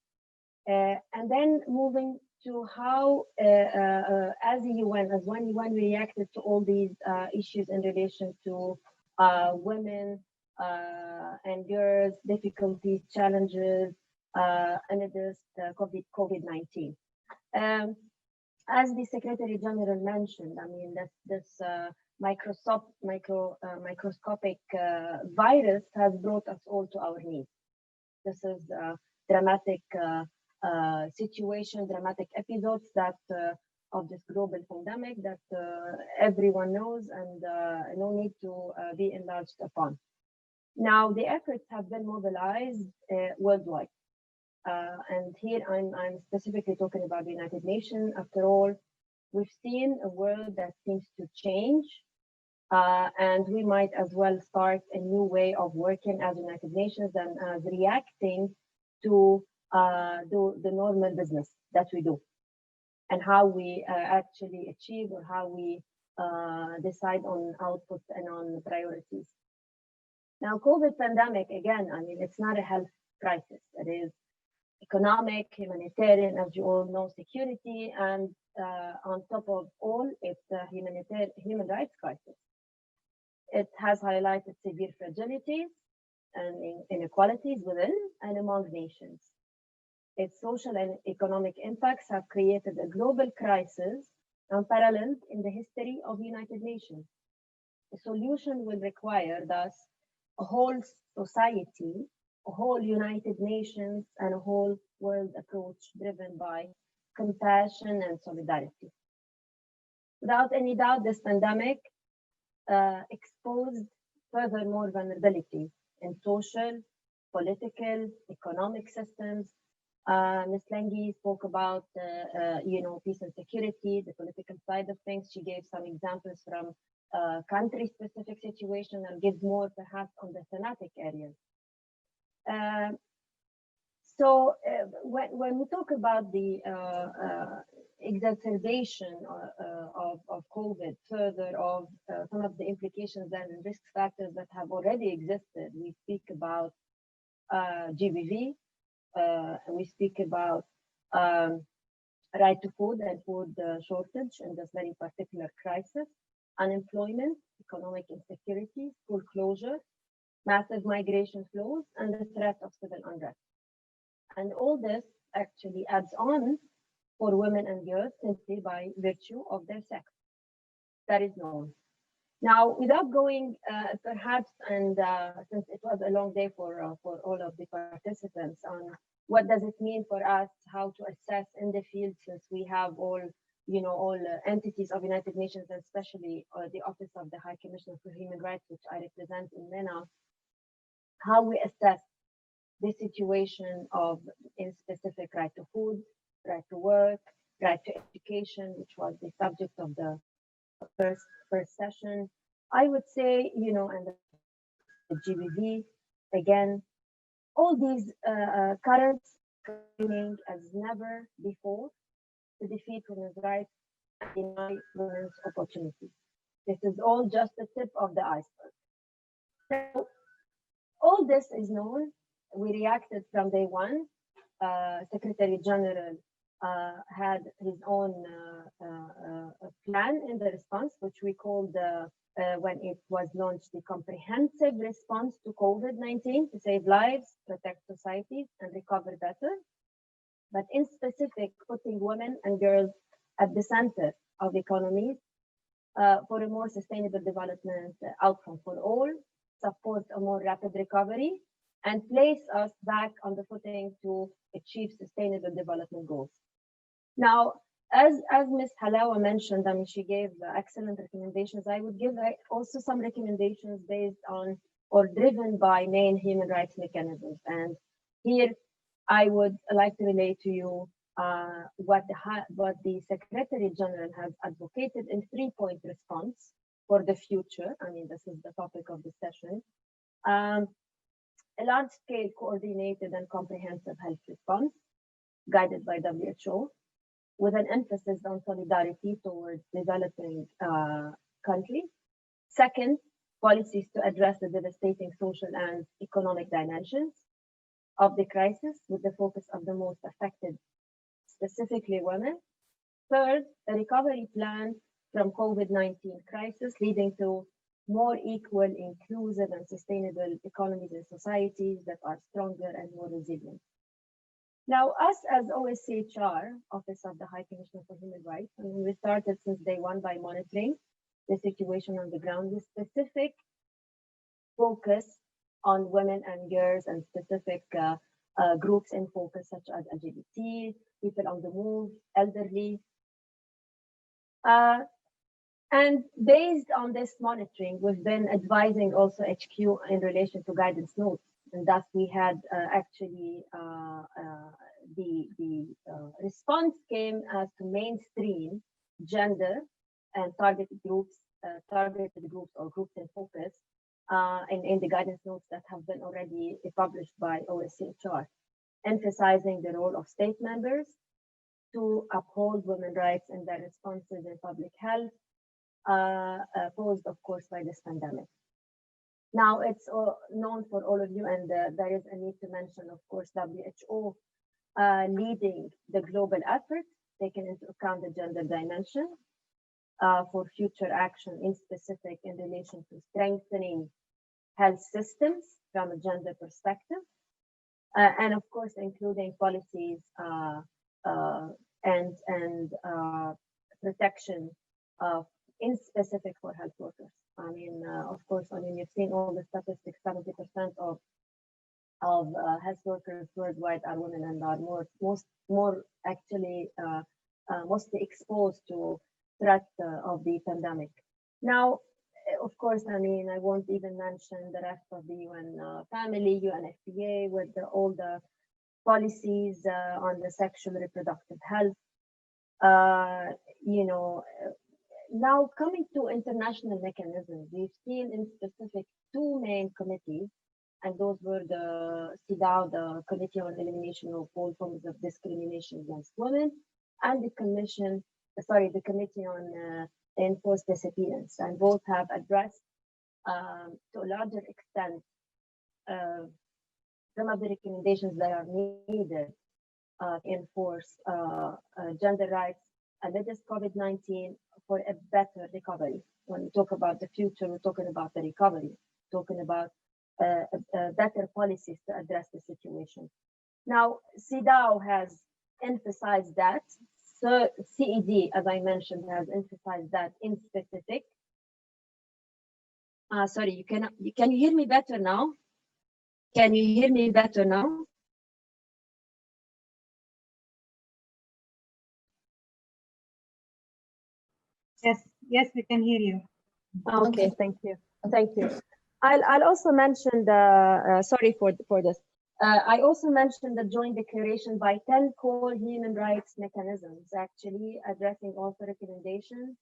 And then moving to how, as the UN, as one UN reacted to all these issues in relation to women and girls, difficulties, challenges, and this COVID-19. As the Secretary General mentioned, I mean, this microscopic virus has brought us all to our knees. This is a dramatic situation, dramatic episodes that of this global pandemic that everyone knows and no need to be enlarged upon. Now, the efforts have been mobilized worldwide. And here I'm specifically talking about the United Nations. After all, we've seen a world that seems to change, and we might as well start a new way of working as United Nations and as reacting to the normal business that we do and how we actually achieve or how we decide on outputs and on priorities. Now, COVID pandemic, again, I mean, it's not a health crisis. It is economic, humanitarian, as you all know, security, and on top of all, it's a human rights crisis. It has highlighted severe fragilities and inequalities within and among nations. Its social and economic impacts have created a global crisis unparalleled in the history of the United Nations. The solution will require, thus, a whole society, a whole United Nations, and a whole world approach driven by compassion and solidarity. Without any doubt, this pandemic exposed furthermore vulnerabilities in social, political, economic systems, Ms. Lengi spoke about, peace and security, the political side of things. She gave some examples from country-specific situation and gives more perhaps on the thematic areas. When we talk about the exacerbation of COVID, further of some of the implications and risk factors that have already existed, we speak about GBV, we speak about right to food and food shortage in this very particular crisis, unemployment, economic insecurity, school closure, massive migration flows, and the threat of civil unrest. And all this actually adds on for women and girls simply by virtue of their sex. That is known. Now, without going perhaps, and since it was a long day for all of the participants on what does it mean for us, how to assess in the field, since we have all entities of United Nations, and especially the Office of the High Commissioner for Human Rights, which I represent in MENA, how we assess the situation of in specific right to food, right to work, right to education, which was the subject of the first session. I would say, and the GBV, again, all these currents coming as never before to defeat women's rights and deny women's opportunities. This is all just the tip of the iceberg. So all this is known. We reacted from day one. Secretary General had his own plan in the response, which we called, when it was launched, the comprehensive response to COVID-19 to save lives, protect societies, and recover better. But in specific, putting women and girls at the center of economies for a more sustainable development outcome for all, support a more rapid recovery, and place us back on the footing to achieve sustainable development goals. Now, as Ms. Halawa mentioned, I mean, she gave excellent recommendations. I would give also some recommendations based on or driven by main human rights mechanisms. And here, I would like to relate to you what the Secretary General has advocated in 3-point response for the future. I mean, this is the topic of the session. A large-scale, coordinated, and comprehensive health response guided by WHO, with an emphasis on solidarity towards developing countries. Second, policies to address the devastating social and economic dimensions of the crisis, with the focus of the most affected, specifically women. Third, a recovery plan from COVID-19 crisis, leading to more equal, inclusive, and sustainable economies and societies that are stronger and more resilient. Now, us as OSCHR, Office of the High Commissioner for Human Rights, I mean, we started since day one by monitoring the situation on the ground with specific focus on women and girls and specific groups in focus, such as LGBT, people on the move, elderly. And based on this monitoring, we've been advising also HQ in relation to guidance notes. And thus we had actually the response came as to mainstream gender and targeted groups or groups in focus in the guidance notes that have been already published by OSCHR, emphasizing the role of state members to uphold women's rights and their responses in public health, posed, of course, by this pandemic. Now, it's known for all of you, and there is a need to mention, of course, WHO leading the global effort, taking into account the gender dimension for future action in specific in relation to strengthening health systems from a gender perspective, and of course, including policies and protection in specific for health workers. I mean, of course, I mean, you've seen all the statistics, 70% of health workers worldwide are women and are mostly exposed to threat of the pandemic. Now, of course, I mean, I won't even mention the rest of the UN family, UNFPA, with all the policies on the sexual reproductive health. You know, now coming to international mechanisms, we've seen in specific two main committees, and those were the CEDAW, the Committee on Elimination of All Forms of Discrimination Against Women, and the the Committee on Enforced Disappearance, and both have addressed to a larger extent some of the recommendations that are needed to enforce gender rights amidst COVID-19 for a better recovery. When we talk about the future, we're talking about the recovery, talking about better policies to address the situation. Now, CEDAW has emphasized that. So CED, as I mentioned, has emphasized that in specific. Sorry, can you hear me better now? Can you hear me better now? Yes, we can hear you. Okay, thank you. I'll also mention the sorry for this. I also mentioned the joint declaration by 10 core human rights mechanisms, actually addressing also recommendations,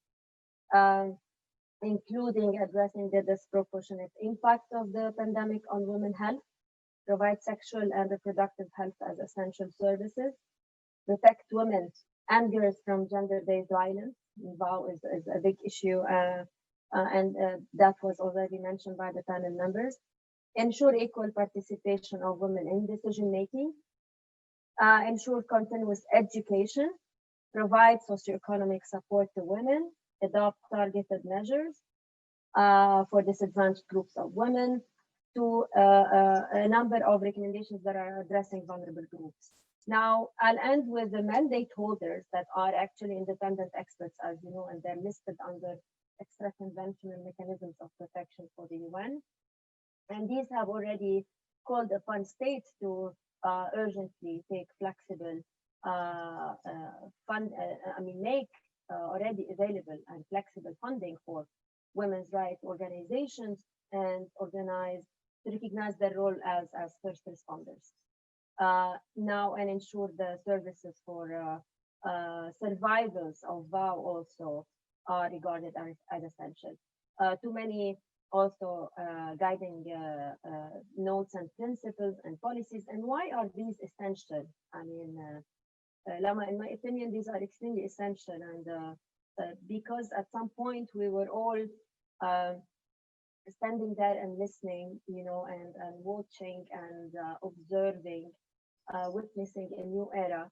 including addressing the disproportionate impact of the pandemic on women's health, provide sexual and reproductive health as essential services, protect women and girls from gender-based violence. Wow, is a big issue, and that was already mentioned by the panel members. Ensure equal participation of women in decision-making, ensure continuous education, provide socioeconomic support to women, adopt targeted measures for disadvantaged groups of women, to a number of recommendations that are addressing vulnerable groups. Now, I'll end with the mandate holders that are actually independent experts, as you know, and they're listed under extra-conventional mechanisms of protection for the UN. And these have already called upon states to urgently take flexible make already available and flexible funding for women's rights organizations and to recognize their role as first responders. Now, and ensure the services for survivors of VOW also are regarded as essential. Too many also guiding notes and principles and policies. And why are these essential? I mean, Lama, in my opinion, these are extremely essential, and because at some point we were all standing there and listening, you know, and watching and observing, witnessing a new era,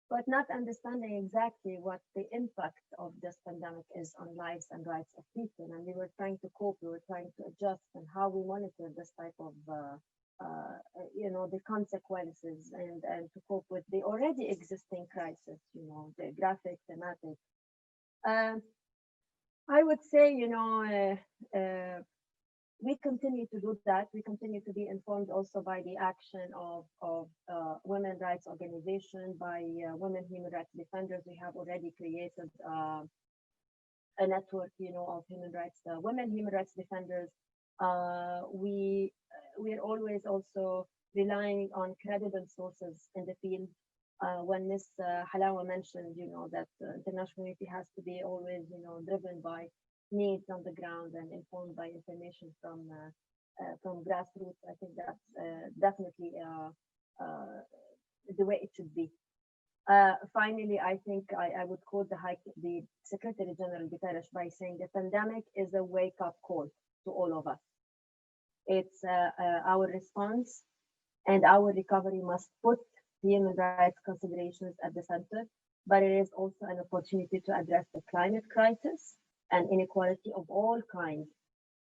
but not understanding exactly what the impact of this pandemic is on lives and rights of people. And we were trying to cope, we were trying to adjust, and how we monitor this type of, you know, the consequences, and to cope with the already existing crisis, you know, the graphic, thematic. I would say, you know, we continue to do that. We continue to be informed also by the action of women rights organizations, by women human rights defenders. We have already created a network, you know, of human rights, women human rights defenders. We are always also relying on credible sources in the field. When Ms. Halawa mentioned, you know, that the international community has to be always, you know, driven by needs on the ground and informed by information from grassroots, I think that's definitely the way it should be. Finally, I think I would quote the Secretary General Guterres by saying the pandemic is a wake-up call to all of us. It's our response, and our recovery must put human rights considerations at the center, but it is also an opportunity to address the climate crisis and inequality of all kinds.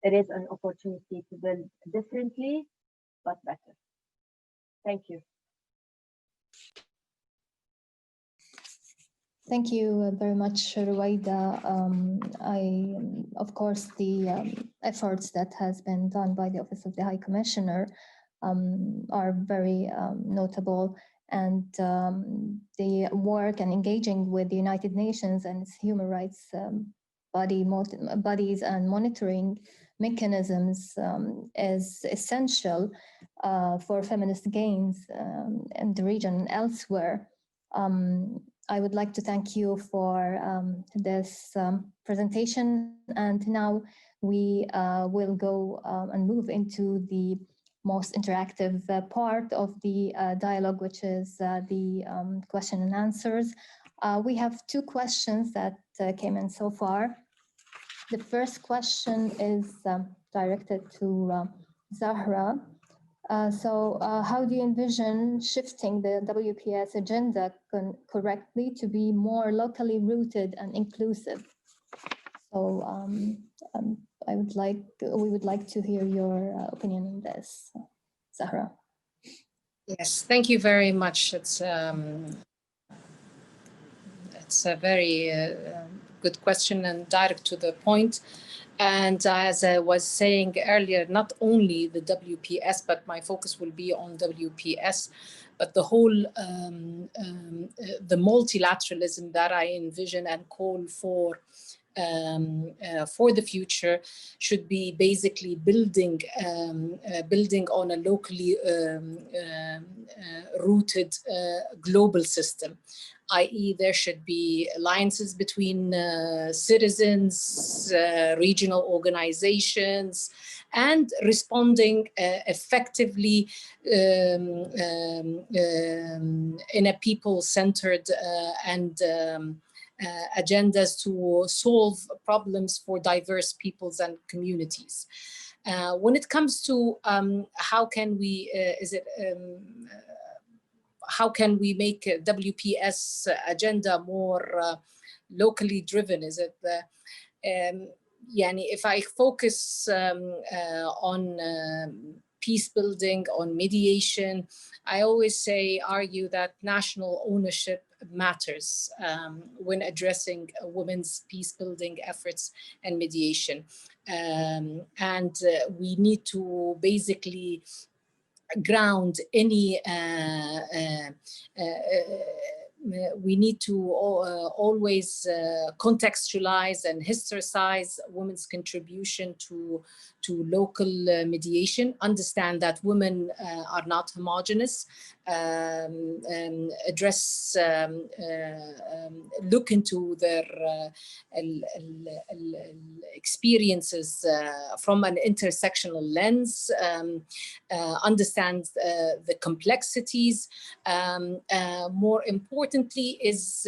It is an opportunity to build differently, but better. Thank you. Thank you very much, Ruwaida. Of course, the efforts that has been done by the Office of the High Commissioner are very notable, and the work and engaging with the United Nations and its human rights bodies and monitoring mechanisms is essential for feminist gains in the region and elsewhere. I would like to thank you for this presentation, and now we will go and move into the most interactive part of the dialogue, which is the question and answers. We have two questions that came in so far. The first question is directed to Zahra. How do you envision shifting the WPS agenda correctly to be more locally rooted and inclusive? So we would like to hear your opinion on this, Zahra. Yes, thank you very much. It's a very good question and direct to the point. And as I was saying earlier, not only the WPS, but my focus will be on WPS, but the whole, the multilateralism that I envision and call for the future should be basically building on a locally rooted global system, i.e. there should be alliances between citizens, regional organizations, and responding effectively in a people-centered and agendas to solve problems for diverse peoples and communities. When it comes to how can we make a WPS agenda more locally driven? Is it if I focus on peace building, on mediation, I always argue that national ownership matters when addressing women's peace building efforts and mediation. We need to basically ground any we need to always contextualize and historicize women's contribution to local mediation, understand that women are not homogeneous, address, look into their experiences from an intersectional lens, understand the complexities. More importantly is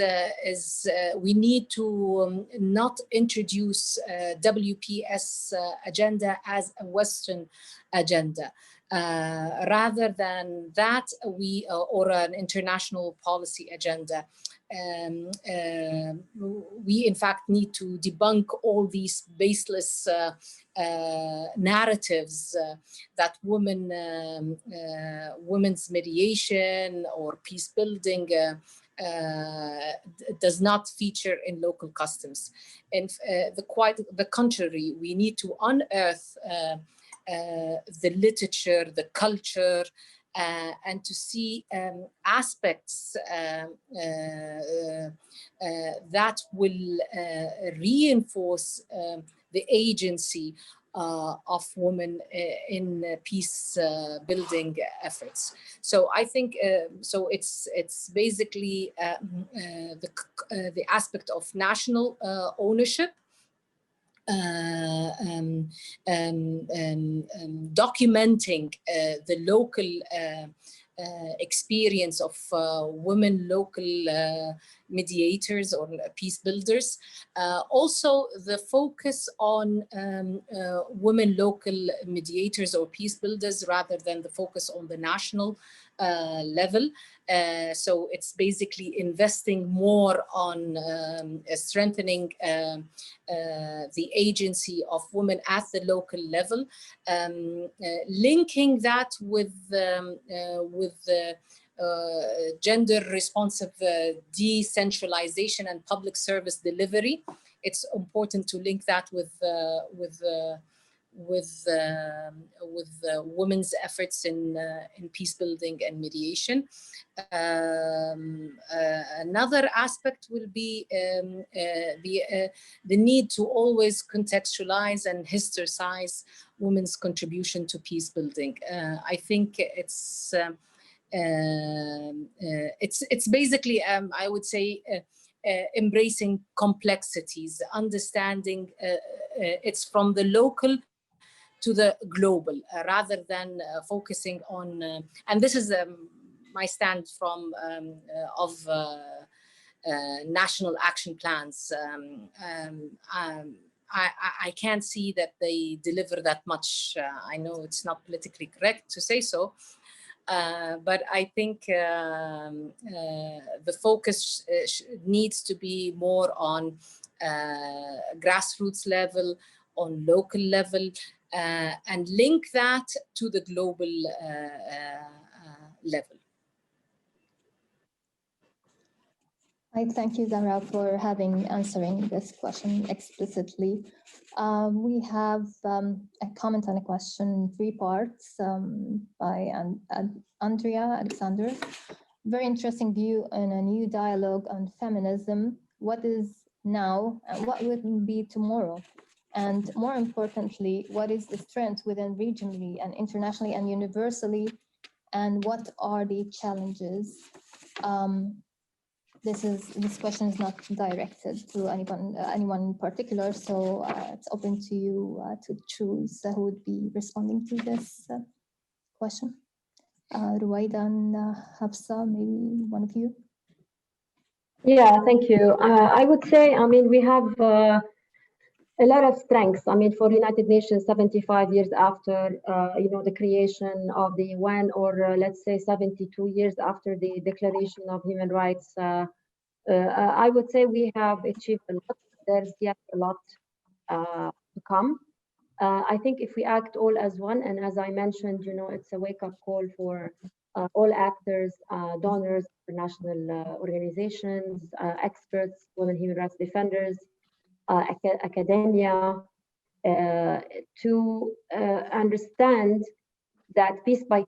we need to not introduce WPS agenda as a Western agenda. Rather than that, or an international policy agenda. We in fact need to debunk all these baseless narratives that women's mediation or peace building does not feature in local customs. And the contrary, we need to unearth the literature, the culture, and to see aspects that will reinforce the agency of women in peace building efforts. So I think so. It's basically the aspect of national ownership. Documenting the local experience of women local mediators or peace builders. Also the focus on women local mediators or peace builders rather than the focus on the national level. So it's basically investing more on strengthening the agency of women at the local level, linking that with gender responsive decentralization and public service delivery. It's important to link that with women's efforts in peace building and mediation. Another aspect will be the need to always contextualize and historicize women's contribution to peace building. I think it's basically, I would say, embracing complexities, understanding it's from the local to the global, rather than focusing on, and this is my stand from national action plans. I can't see that they deliver that much. I know it's not politically correct to say so, but I think the focus needs to be more on grassroots level, on local level, and link that to the global level. I thank you, Zahra, for answering this question explicitly. We have a comment on a question in 3 parts by Andrea Alexander. Very interesting view on a new dialogue on feminism. What is now and what will be tomorrow? And more importantly, what is the strength within regionally and internationally and universally? And what are the challenges? This question is not directed to anyone in particular, so it's open to you to choose who would be responding to this question. Ruwaida and Hafsa, maybe one of you. Yeah, thank you. I would say, I mean, we have a lot of strengths. I mean, for United Nations, 75 years after, you know, the creation of the UN, or let's say 72 years after the Declaration of Human Rights, I would say we have achieved a lot. There's yet a lot to come. I think if we act all as one, and as I mentioned, you know, it's a wake-up call for all actors, donors, international organizations, experts, women human rights defenders, academia, to understand that piece by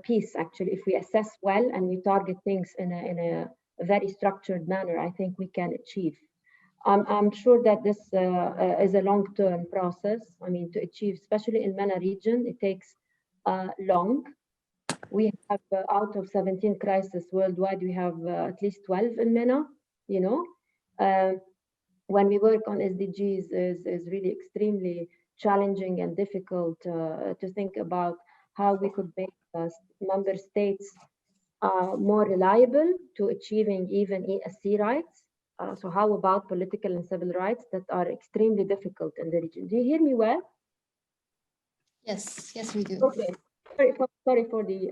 piece, actually, if we assess well and we target things in a very structured manner, I think we can achieve. I'm sure that this is a long-term process. I mean, to achieve, especially in MENA region, it takes long. We have out of 17 crises worldwide, we have at least 12 in MENA, you know. When we work on SDGs is really extremely challenging and difficult to think about how we could make member states more reliable to achieving even ESC rights. So how about political and civil rights that are extremely difficult in the region? Do you hear me well? Yes, we do. Okay. Sorry for the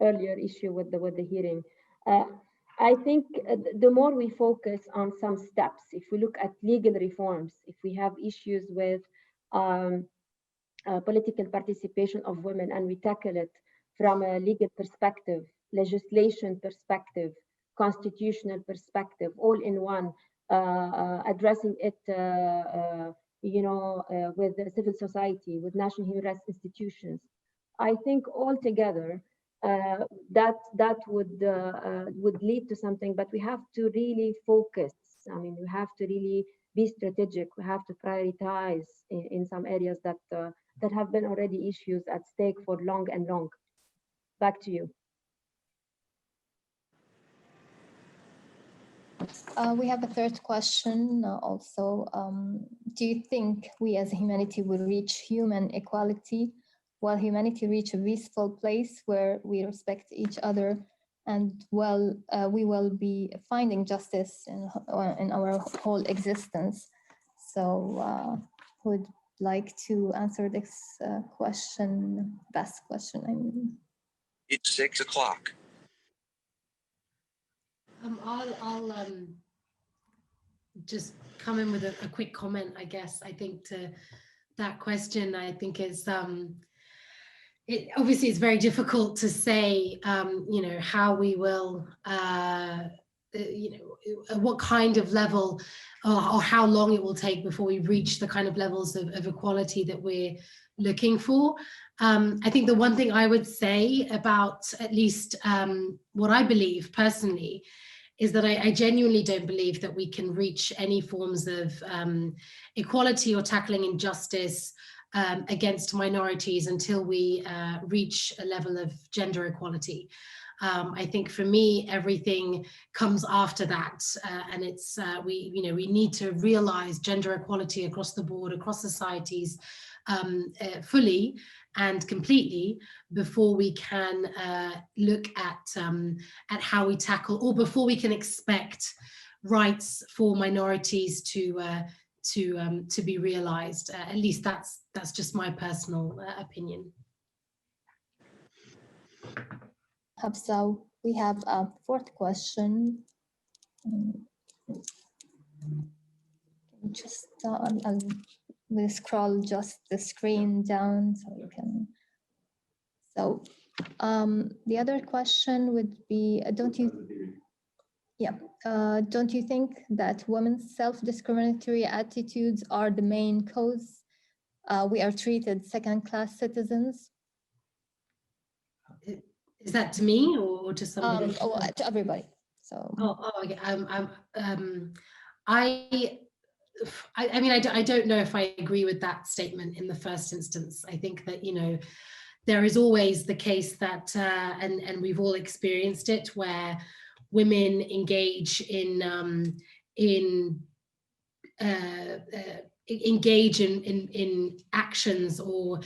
earlier issue with the hearing. I think the more we focus on some steps, if we look at legal reforms, if we have issues with political participation of women and we tackle it from a legal perspective, legislation perspective, constitutional perspective, all in one, addressing it, you know, with civil society, with national human rights institutions. I think altogether that would lead to something, but we have to really focus. I mean, we have to really be strategic. We have to prioritize in some areas that that have been already issues at stake for long and long. Back to you. We have a 3rd question also. Do you think we as humanity will reach human equality while humanity reach a peaceful place where we respect each other, and we will be finding justice in our whole existence? So would like to answer this question, best question, I mean. It's 6 o'clock. I'll just come in with a quick comment, I guess. I think to that question, I think it's it obviously it's very difficult to say, you know, how we will what kind of level or how long it will take before we reach the kind of levels of equality that we're looking for. I think the one thing I would say about at least what I believe personally is that I genuinely don't believe that we can reach any forms of equality or tackling injustice against minorities until we reach a level of gender equality. I think for me, everything comes after that, and it's we need to realize gender equality across the board, across societies, fully and completely before we can look at how we tackle, or before we can expect rights for minorities to be realized. At least that's just my personal opinion. So we have a fourth question. Just we'll scroll just the screen down so you can. So the other question would be, don't you think that women's self-discriminatory attitudes are the main cause we are treated second-class citizens? Is that to me or to somebody? To everybody. So. Okay. I mean, I don't know if I agree with that statement in the first instance. I think that, there is always the case that, and we've all experienced it, where women engage in actions or,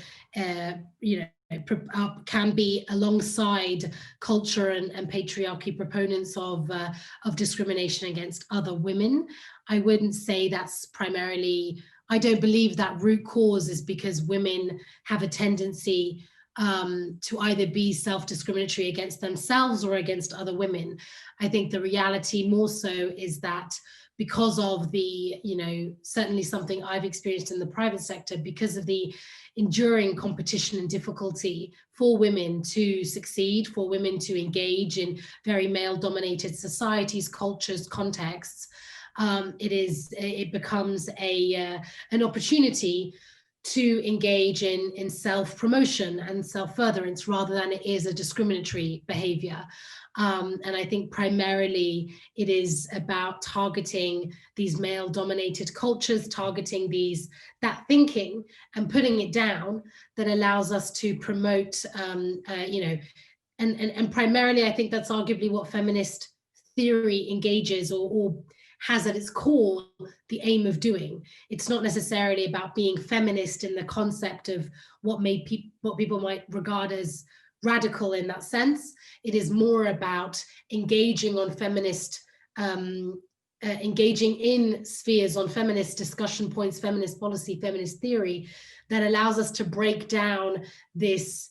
can be alongside culture and patriarchy proponents of discrimination against other women. I wouldn't say that's primarily, I don't believe that root cause is because women have a tendency to either be self-discriminatory against themselves or against other women. I think the reality more so is that because of the, certainly something I've experienced in the private sector, because of the enduring competition and difficulty for women to succeed, for women to engage in very male-dominated societies, cultures, contexts, it becomes an opportunity to engage in self-promotion and self-furtherance rather than it is a discriminatory behavior. And I think primarily it is about targeting these male-dominated cultures, targeting that thinking and putting it down that allows us to promote, and primarily I think that's arguably what feminist theory engages or has at its core the aim of doing. It's not necessarily about being feminist in the concept of what people might regard as radical in that sense. It is more about engaging on feminist, engaging in spheres on feminist discussion points, feminist policy, feminist theory that allows us to break down this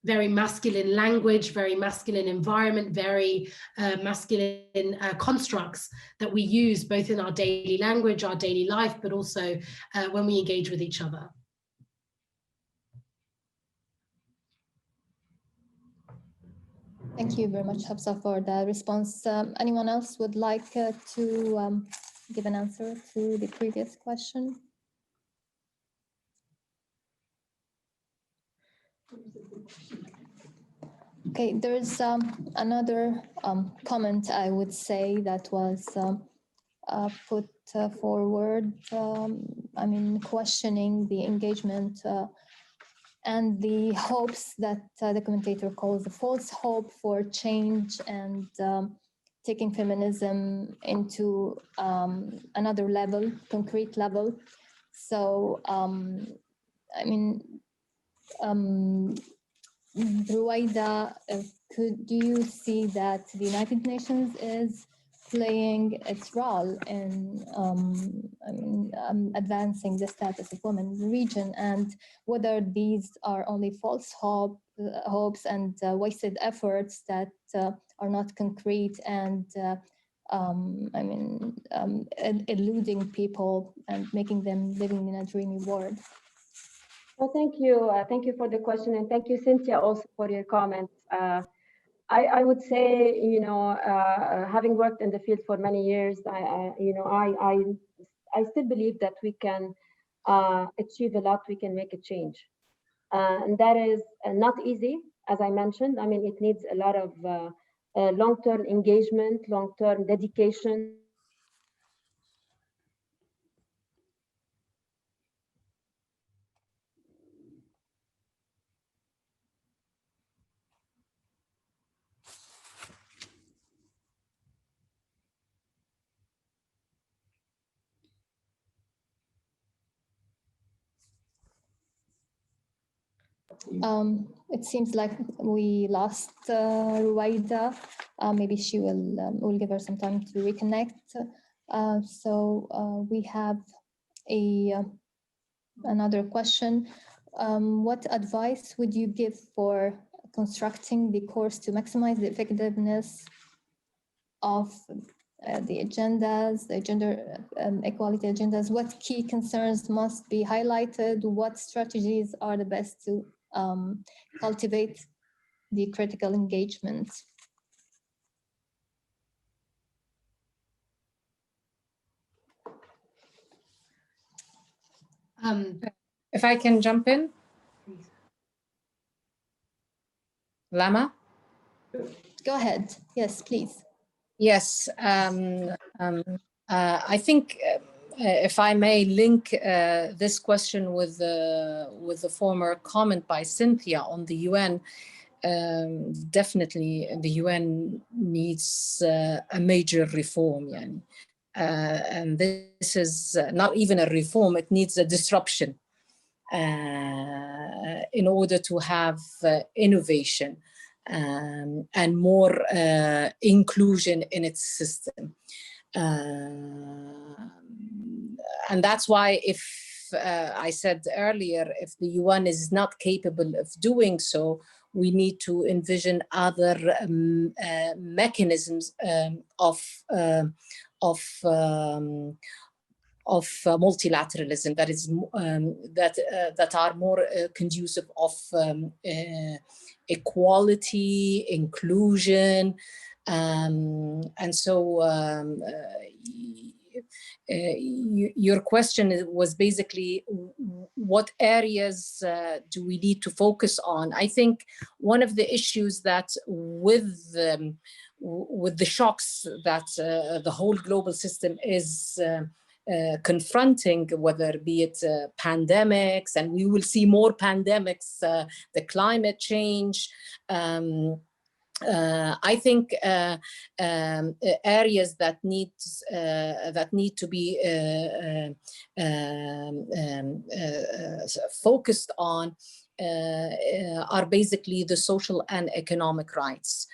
very masculine language, very masculine environment, very masculine constructs that we use both in our daily language, our daily life, but also when we engage with each other. Thank you very much, Hafsa, for the response. Anyone else would like to give an answer to the previous question? Okay, there's another comment I would say that was put forward, questioning the engagement and the hopes that the commentator calls the false hope for change and taking feminism into another level, concrete level. So, Ruwaida, do you see that the United Nations is playing its role in advancing the status of women in the region, and whether these are only false hopes and wasted efforts that are not concrete and eluding people and making them living in a dreamy world? Well, thank you for the question, and thank you, Cynthia, also for your comments. I would say, having worked in the field for many years, I still believe that we can achieve a lot. We can make a change, and that is not easy, as I mentioned. I mean, it needs a lot of long-term engagement, long-term dedication. It seems like we lost Ruwaida. Maybe she will give her some time to reconnect. So we have another question. What advice would you give for constructing the course to maximize the effectiveness of the agendas, the gender equality agendas? What key concerns must be highlighted? What strategies are the best to cultivate the critical engagement? If I can jump in. Lama? Go ahead. Yes, please. Yes. I think if I may link this question with the former comment by Cynthia on the UN, definitely the UN needs a major reform. And this is not even a reform, it needs a disruption in order to have innovation and more inclusion in its system. And that's why if I said earlier, if the UN is not capable of doing so, we need to envision other mechanisms of multilateralism that is that are more conducive of equality, inclusion, and so your question was basically what areas do we need to focus on? I think one of the issues that with the shocks that the whole global system is confronting, whether be it pandemics, and we will see more pandemics, the climate change, I think areas that need to be focused on are basically the social and economic rights.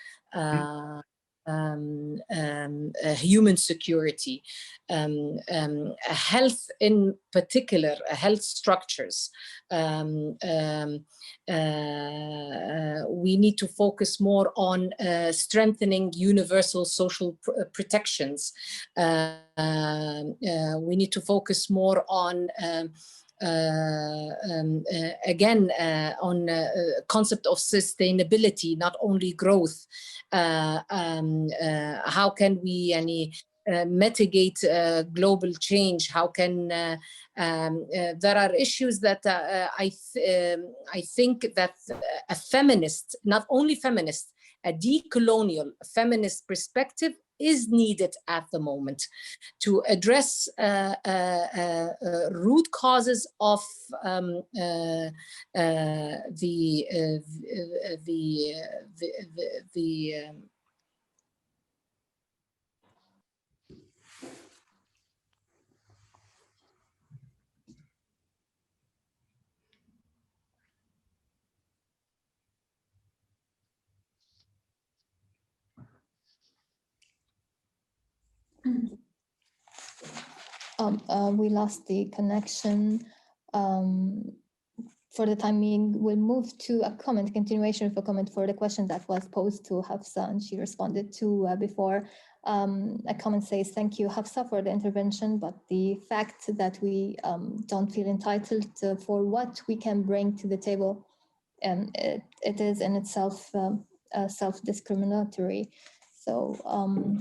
Human security, health in particular, health structures. We need to focus more on strengthening universal social protections. We need to focus more on again, on concept of sustainability, not only growth. How can we mitigate global change? How can there are issues that I think that a feminist, not only feminist, a decolonial feminist perspective is needed at the moment to address root causes of we lost the connection. For the time being, we'll move to a continuation of a comment for the question that was posed to Hafsa and she responded to before. A comment says, thank you, Hafsa, for the intervention, but the fact that we don't feel entitled for what we can bring to the table, it is in itself self-discriminatory. So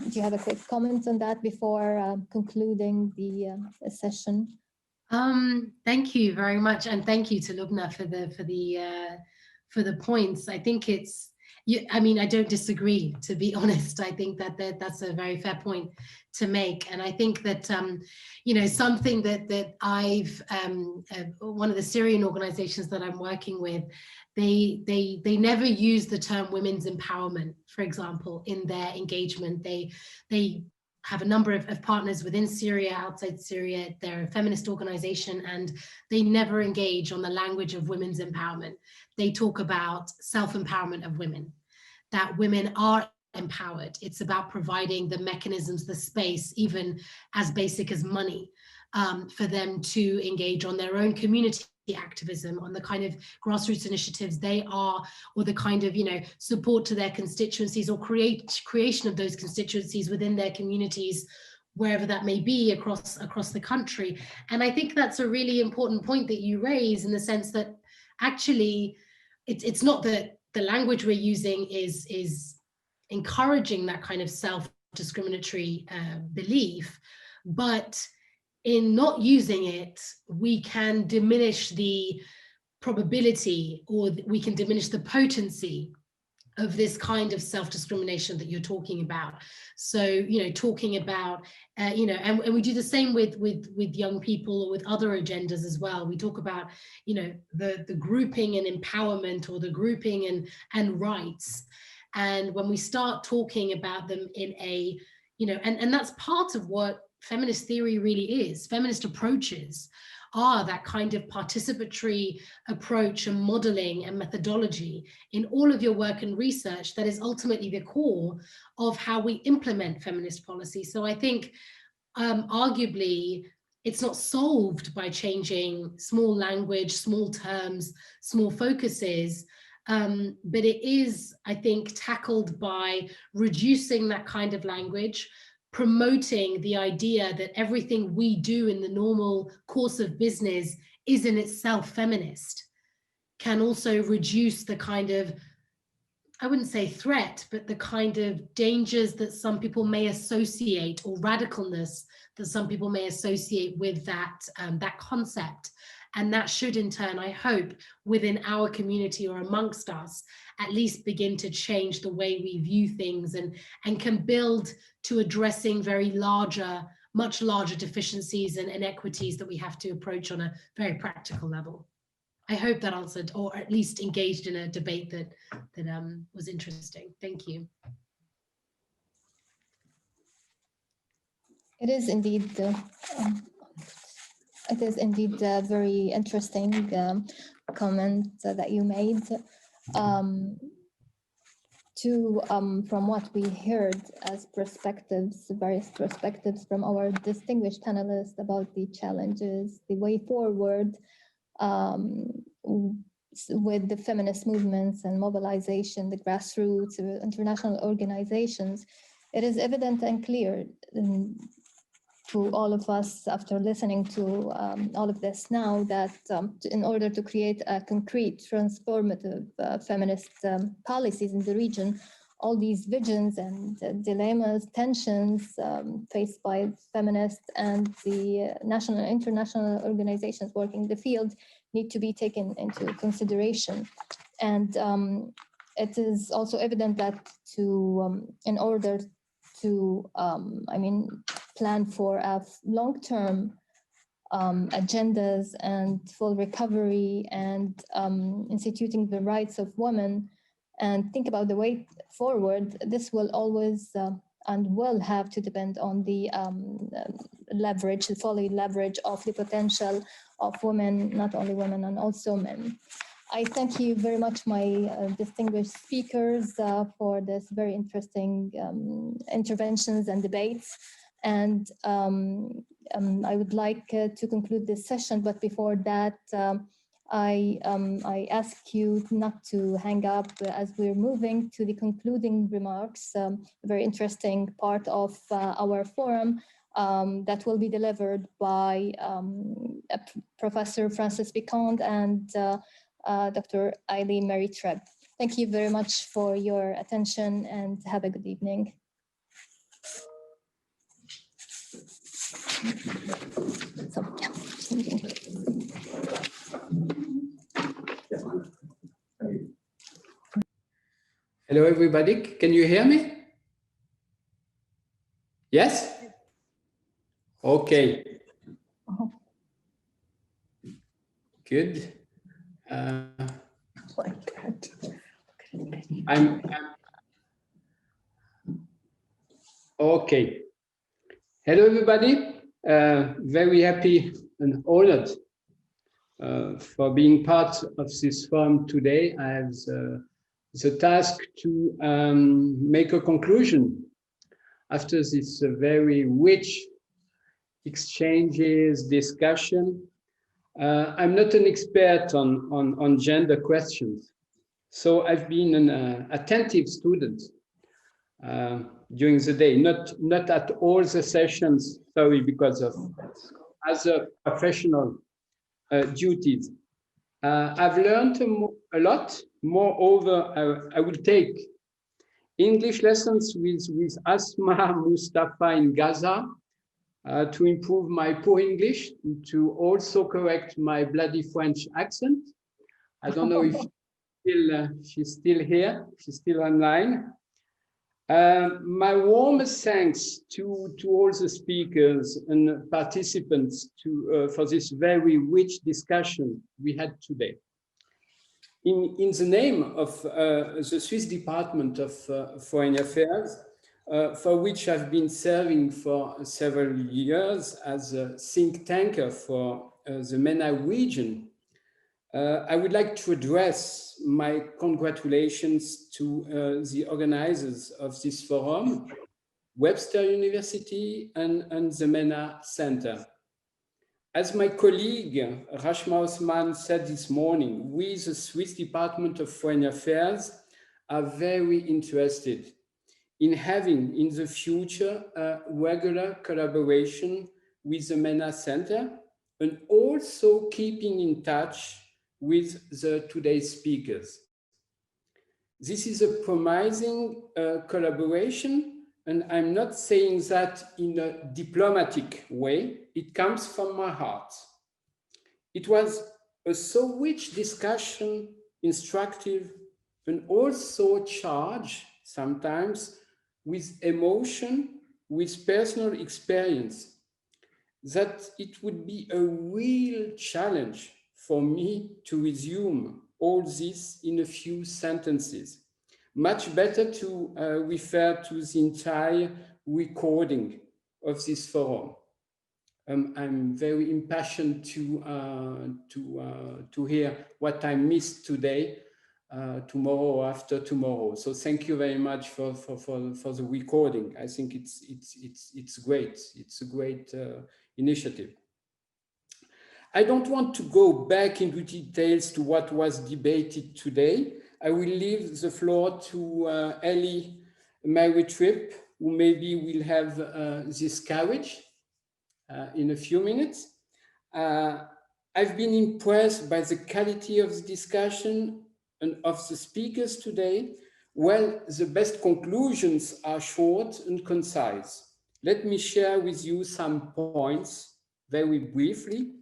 do you have a quick comment on that before concluding the session? Thank you very much, and thank you to Lubna for the points. I think it's, I mean, I don't disagree, to be honest. I think that's a very fair point to make, and I think that you know, something that I've one of the Syrian organizations that I'm working with, they never use the term women's empowerment, for example, in their engagement. They have a number of partners within Syria, outside Syria. They're a feminist organization, and they never engage on the language of women's empowerment. They talk about self-empowerment of women, that women are empowered. It's about providing the mechanisms, the space, even as basic as money, for them to engage on their own community activism, on the kind of grassroots initiatives they are, or the kind of, you know, support to their constituencies, or creation of those constituencies within their communities, wherever that may be across the country. And I think that's a really important point that you raise, in the sense that actually it's not that the language we're using is encouraging that kind of self-discriminatory belief, but in not using it, we can diminish the probability, or we can diminish the potency of this kind of self-discrimination that you're talking about. So, you know, talking about, you know, and we do the same with young people, or with other agendas as well. We talk about, you know, the grouping and empowerment, or the grouping and rights. And when we start talking about them in a, you know, and that's part of what feminist theory really is. Feminist approaches are that kind of participatory approach and modeling and methodology in all of your work and research that is ultimately the core of how we implement feminist policy. So I think arguably it's not solved by changing small language, small terms, small focuses, but it is, I think, tackled by reducing that kind of language, promoting the idea that everything we do in the normal course of business is in itself feminist, can also reduce the kind of, I wouldn't say threat, but the kind of dangers that some people may associate, or radicalness that some people may associate with that, that concept. And that should in turn, I hope, within our community or amongst us, at least begin to change the way we view things, and can build to addressing very larger, much larger deficiencies and inequities that we have to approach on a very practical level. I hope that answered, or at least engaged in a debate that was interesting. Thank you. It is indeed a very interesting comment that you made. From what we heard as perspectives, various perspectives from our distinguished panelists about the challenges, the way forward with the feminist movements and mobilization, the grassroots, international organizations, it is evident and clear to all of us after listening to all of this now that in order to create a concrete transformative feminist policies in the region, all these visions and dilemmas, tensions faced by feminists and the national and international organizations working in the field need to be taken into consideration. And it is also evident that in order to, plan for a long-term agendas and full recovery and instituting the rights of women and think about the way forward, this will always and will have to depend on the leverage, the fully leverage of the potential of women, not only women and also men. I thank you very much, my distinguished speakers, for this very interesting interventions and debates. And I would like to conclude this session, but before that, I ask you not to hang up as we're moving to the concluding remarks, a very interesting part of our forum that will be delivered by Professor Francis Picond and Dr. Eileen Mary Trebb. Thank you very much for your attention and have a good evening. So, Hello, everybody. Can you hear me? Yes? Okay. Good. I'm okay. Hello, everybody. Very happy and honored for being part of this forum today. I have the task to make a conclusion after this very rich exchanges, discussion. I'm not an expert on gender questions, so I've been an attentive student during the day, not at all the sessions, sorry, because of other professional duties. I've learned a lot. Moreover, I will take English lessons with Asma Mustafa in Gaza to improve my poor English, to also correct my bloody French accent. I don't know if she's still here, she's still online. My warmest thanks to all the speakers and participants for this very rich discussion we had today. In the name of the Swiss Department of Foreign Affairs, for which I've been serving for several years as a think tanker for the MENA region, I would like to address my congratulations to the organizers of this forum, Webster University and the MENA Center. As my colleague Rashma Osman said this morning, we, the Swiss Department of Foreign Affairs, are very interested in having in the future a regular collaboration with the MENA Center and also keeping in touch with the today's speakers. This is a promising collaboration, and I'm not saying that in a diplomatic way. It comes from my heart. It was a so rich discussion, instructive, and also charged sometimes with emotion, with personal experience, that it would be a real challenge for me to resume all this in a few sentences. Much better to refer to the entire recording of this forum. I'm very impassioned to hear what I missed today, tomorrow or after tomorrow. So thank you very much for the recording. I think it's great. It's a great initiative. I don't want to go back into details to what was debated today. I will leave the floor to Ellie Mary Tripp, who maybe will have this courage in a few minutes. I've been impressed by the quality of the discussion and of the speakers today. Well, the best conclusions are short and concise. Let me share with you some points very briefly,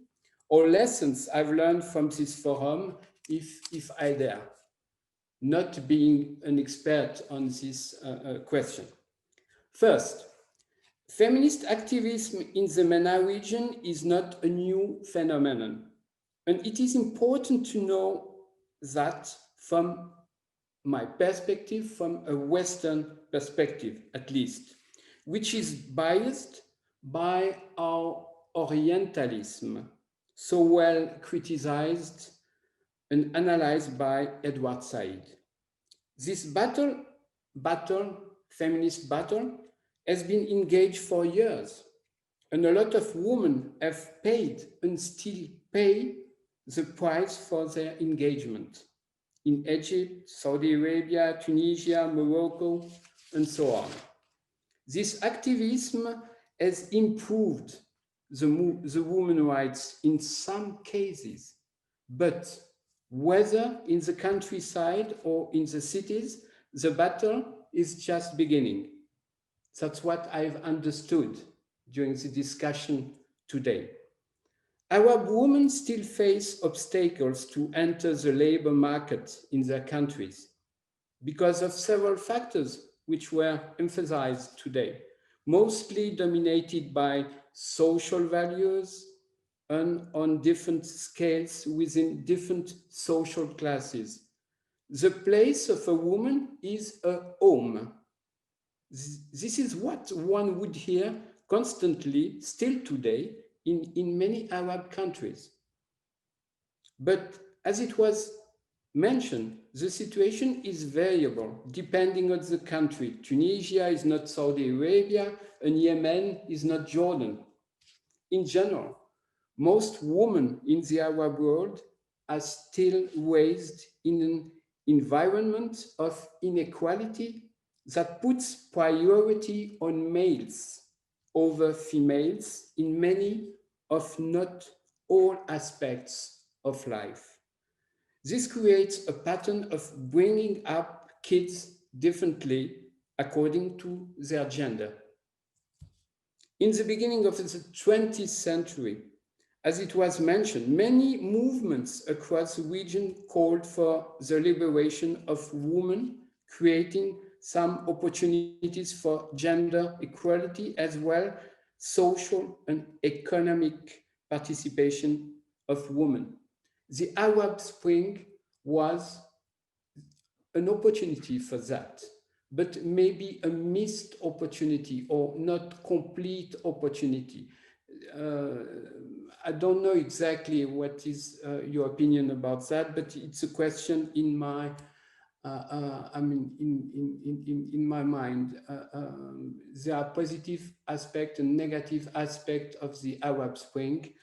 or lessons I've learned from this forum, if I dare, not being an expert on this question. First, feminist activism in the MENA region is not a new phenomenon. And it is important to know that from my perspective, from a Western perspective at least, which is biased by our Orientalism, so well criticized and analyzed by Edward Said. This feminist battle, has been engaged for years, and a lot of women have paid and still pay the price for their engagement in Egypt, Saudi Arabia, Tunisia, Morocco, and so on. This activism has improved the women's rights in some cases, but Whether in the countryside or in the cities, the battle is just beginning. That's what I've understood during the discussion today. Arab women still face obstacles to enter the labor market in their countries because of several factors which were emphasized today, mostly dominated by social values and on different scales within different social classes. The place of a woman is a home. This is what one would hear constantly still today in many Arab countries. But as it was mentioned, the situation is variable depending on the country. Tunisia is not Saudi Arabia, and Yemen is not Jordan. In general, most women in the Arab world are still raised in an environment of inequality that puts priority on males over females in many, if not all, aspects of life. This creates a pattern of bringing up kids differently according to their gender. In the beginning of the 20th century, as it was mentioned, many movements across the region called for the liberation of women, creating some opportunities for gender equality as well social and economic participation of women. The Arab Spring was an opportunity for that, but maybe a missed opportunity or not complete opportunity. I don't know exactly what is your opinion about that, but it's a question in my, in my mind. There are positive aspects and negative aspects of the Arab Spring,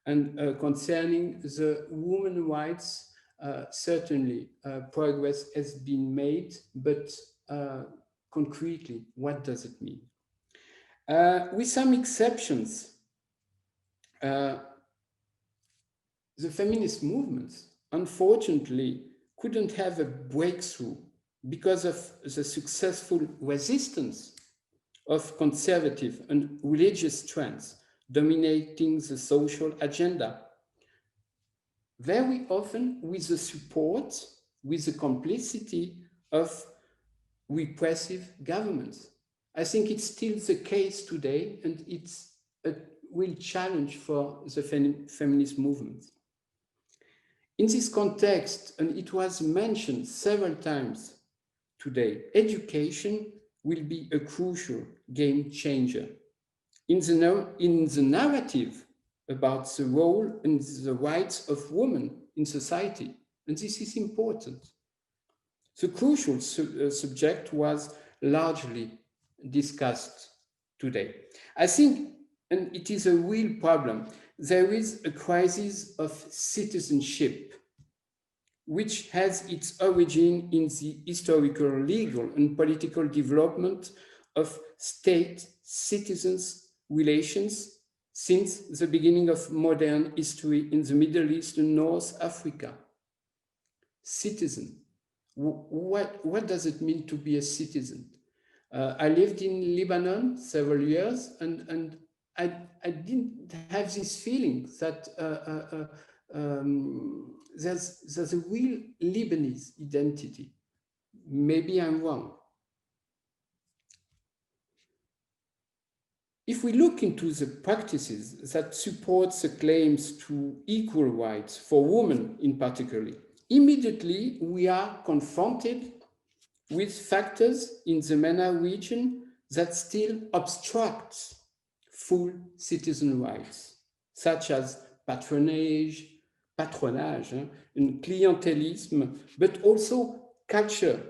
and concerning the women's rights, certainly progress has been made, but concretely, what does it mean? With some exceptions, the feminist movements, unfortunately, couldn't have a breakthrough because of the successful resistance of conservative and religious trends dominating the social agenda. Very often with the support, with the complicity of repressive governments. I think it's still the case today, and it's a real challenge for the feminist movement. In this context, and it was mentioned several times today, education will be a crucial game changer. In the narrative about the role and the rights of women in society, and this is important. The crucial subject was largely discussed today. I think, and it is a real problem, there is a crisis of citizenship, which has its origin in the historical, legal, and political development of state-citizens relations since the beginning of modern history in the Middle East and North Africa. Citizen. What does it mean to be a citizen? I lived in Lebanon several years, and I didn't have this feeling that there's a real Lebanese identity. Maybe I'm wrong. If we look into the practices that support the claims to equal rights for women in particular, immediately we are confronted with factors in the MENA region that still obstruct full citizen rights, such as patronage, and clientelism, but also culture,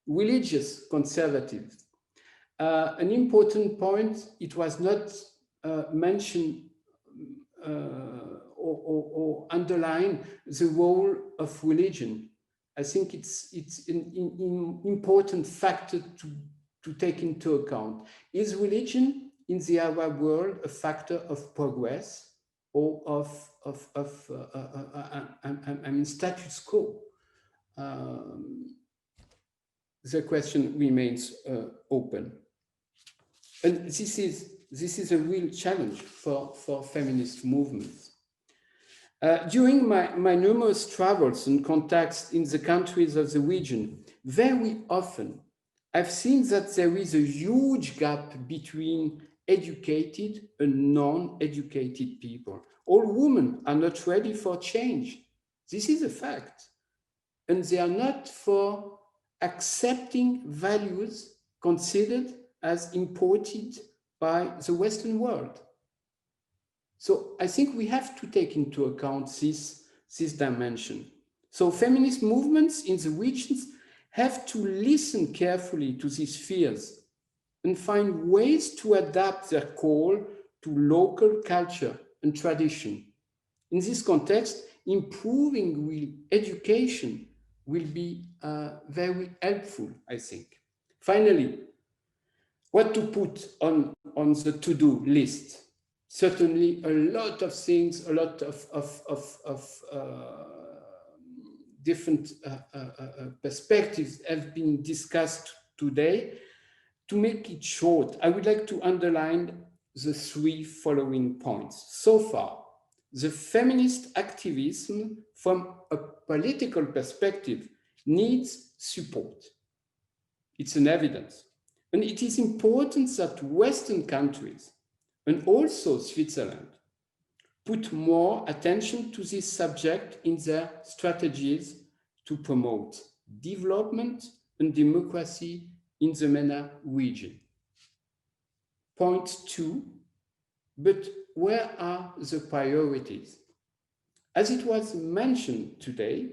religious conservatism. An important point, it was not mentioned or underlined, the role of religion. I think it's an important factor to take into account. Is religion in the Arab world a factor of progress or I mean, status quo? The question remains open. And this is a real challenge for feminist movements. During my numerous travels and contacts in the countries of the region, very often I've seen that there is a huge gap between educated and non-educated people. All women are not ready for change. This is a fact. And they are not for accepting values considered as imported by the Western world. So I think we have to take into account this dimension. So feminist movements in the regions have to listen carefully to these fears and find ways to adapt their call to local culture and tradition. In this context, improving education will be very helpful, I think. Finally, what to put on the to-do list? Certainly a lot of things, a lot of different perspectives have been discussed today. To make it short, I would like to underline the 3 following points. So far, the feminist activism from a political perspective needs support. It's an evidence. And it is important that Western countries, and also Switzerland, put more attention to this subject in their strategies to promote development and democracy in the MENA region. Point 2, but where are the priorities? As it was mentioned today,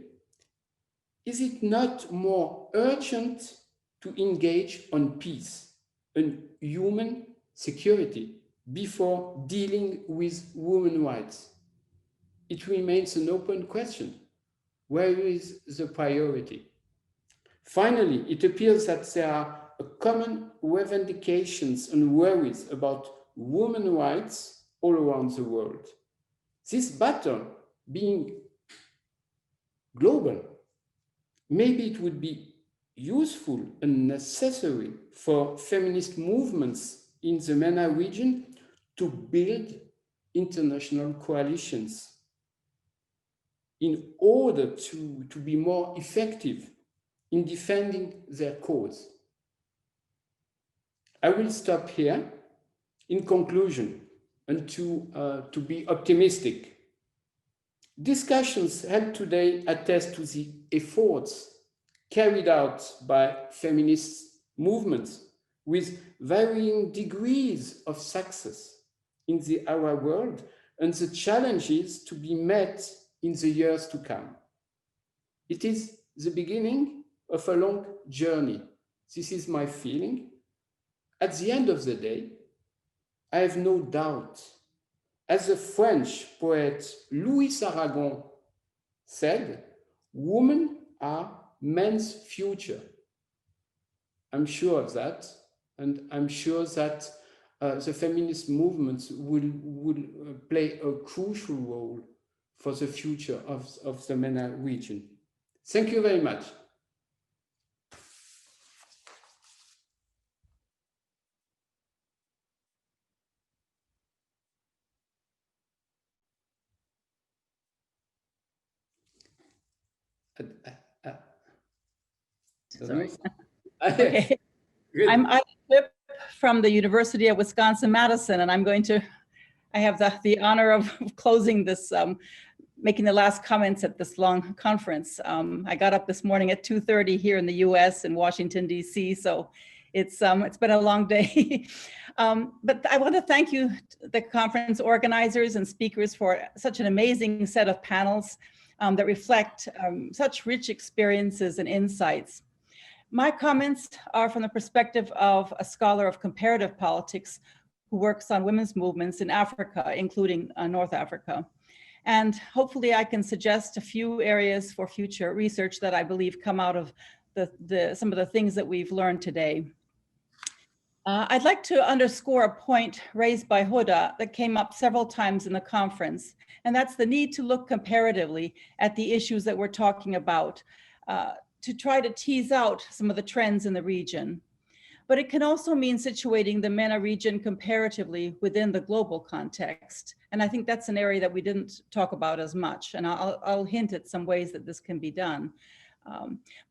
is it not more urgent to engage on peace and human security before dealing with women's rights? It remains an open question. Where is the priority? Finally, it appears that there are common revendications and worries about women's rights all around the world. This battle being global, maybe it would be useful and necessary for feminist movements in the MENA region to build international coalitions in order to be more effective in defending their cause. I will stop here. In conclusion, and to be optimistic, discussions held today attest to the efforts carried out by feminist movements with varying degrees of success in the Arab world and the challenges to be met in the years to come. It is the beginning of a long journey. This is my feeling. At the end of the day, I have no doubt, as the French poet Louis Aragon said, women are men's future. I'm sure of that, and I'm sure that the feminist movements will play a crucial role for the future of the MENA region. Thank you very much. Sorry. Okay. I'm Flip from the University of Wisconsin-Madison, and I have the honor of closing this, making the last comments at this long conference. I got up this morning at 2:30 here in the US in Washington, DC, so it's been a long day. But I want to thank you, the conference organizers and speakers, for such an amazing set of panels that reflect such rich experiences and insights. My comments are from the perspective of a scholar of comparative politics who works on women's movements in Africa, including North Africa. And hopefully I can suggest a few areas for future research that I believe come out of some of the things that we've learned today. I'd like to underscore a point raised by Huda that came up several times in the conference, and that's the need to look comparatively at the issues that we're talking about to try to tease out some of the trends in the region. But it can also mean situating the MENA region comparatively within the global context. And I think that's an area that we didn't talk about as much, and I'll hint at some ways that this can be done.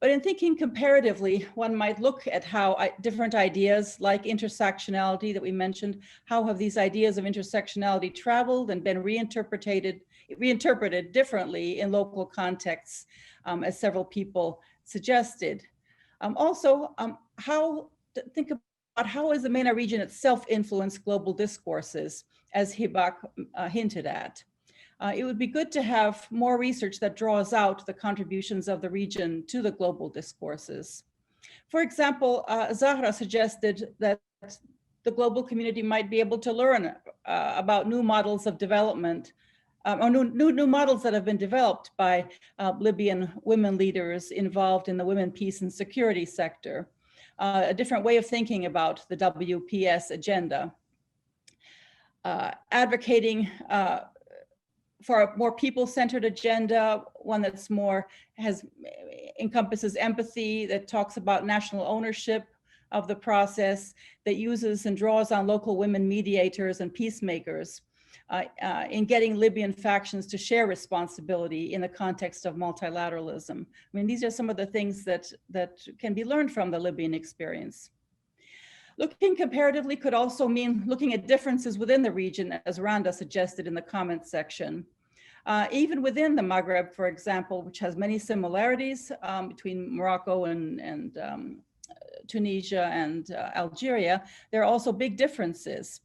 But in thinking comparatively, one might look at how different ideas like intersectionality that we mentioned, how have these ideas of intersectionality traveled and been reinterpreted differently in local contexts, as several people suggested. Think about how has the MENA region itself influenced global discourses, as Hibak hinted at. It would be good to have more research that draws out the contributions of the region to the global discourses. For example, Zahra suggested that the global community might be able to learn about new models of development or new models that have been developed by Libyan women leaders involved in the women, peace and security sector, a different way of thinking about the WPS agenda, advocating for a more people-centered agenda, one that's encompasses empathy, that talks about national ownership of the process, that uses and draws on local women mediators and peacemakers in getting Libyan factions to share responsibility in the context of multilateralism. I mean, these are some of the things that can be learned from the Libyan experience. Looking comparatively could also mean looking at differences within the region, as Randa suggested in the comments section. Even within the Maghreb, for example, which has many similarities between Morocco and Tunisia and Algeria, there are also big differences.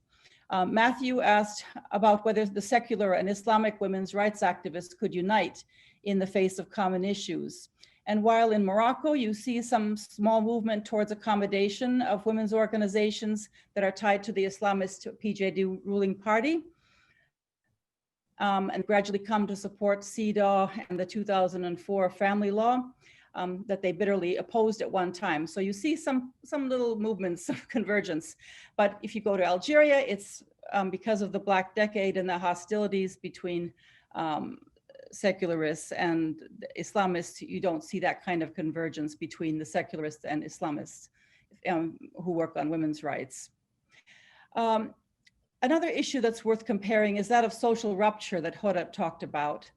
Matthew asked about whether the secular and Islamic women's rights activists could unite in the face of common issues. And while in Morocco, you see some small movement towards accommodation of women's organizations that are tied to the Islamist PJD ruling party, and gradually come to support CEDAW and the 2004 family law that they bitterly opposed at one time. So you see some little movements of convergence. But if you go to Algeria, it's because of the Black Decade and the hostilities between secularists and Islamists, you don't see that kind of convergence between the secularists and Islamists who work on women's rights. Another issue that's worth comparing is that of social rupture that Hoda talked about.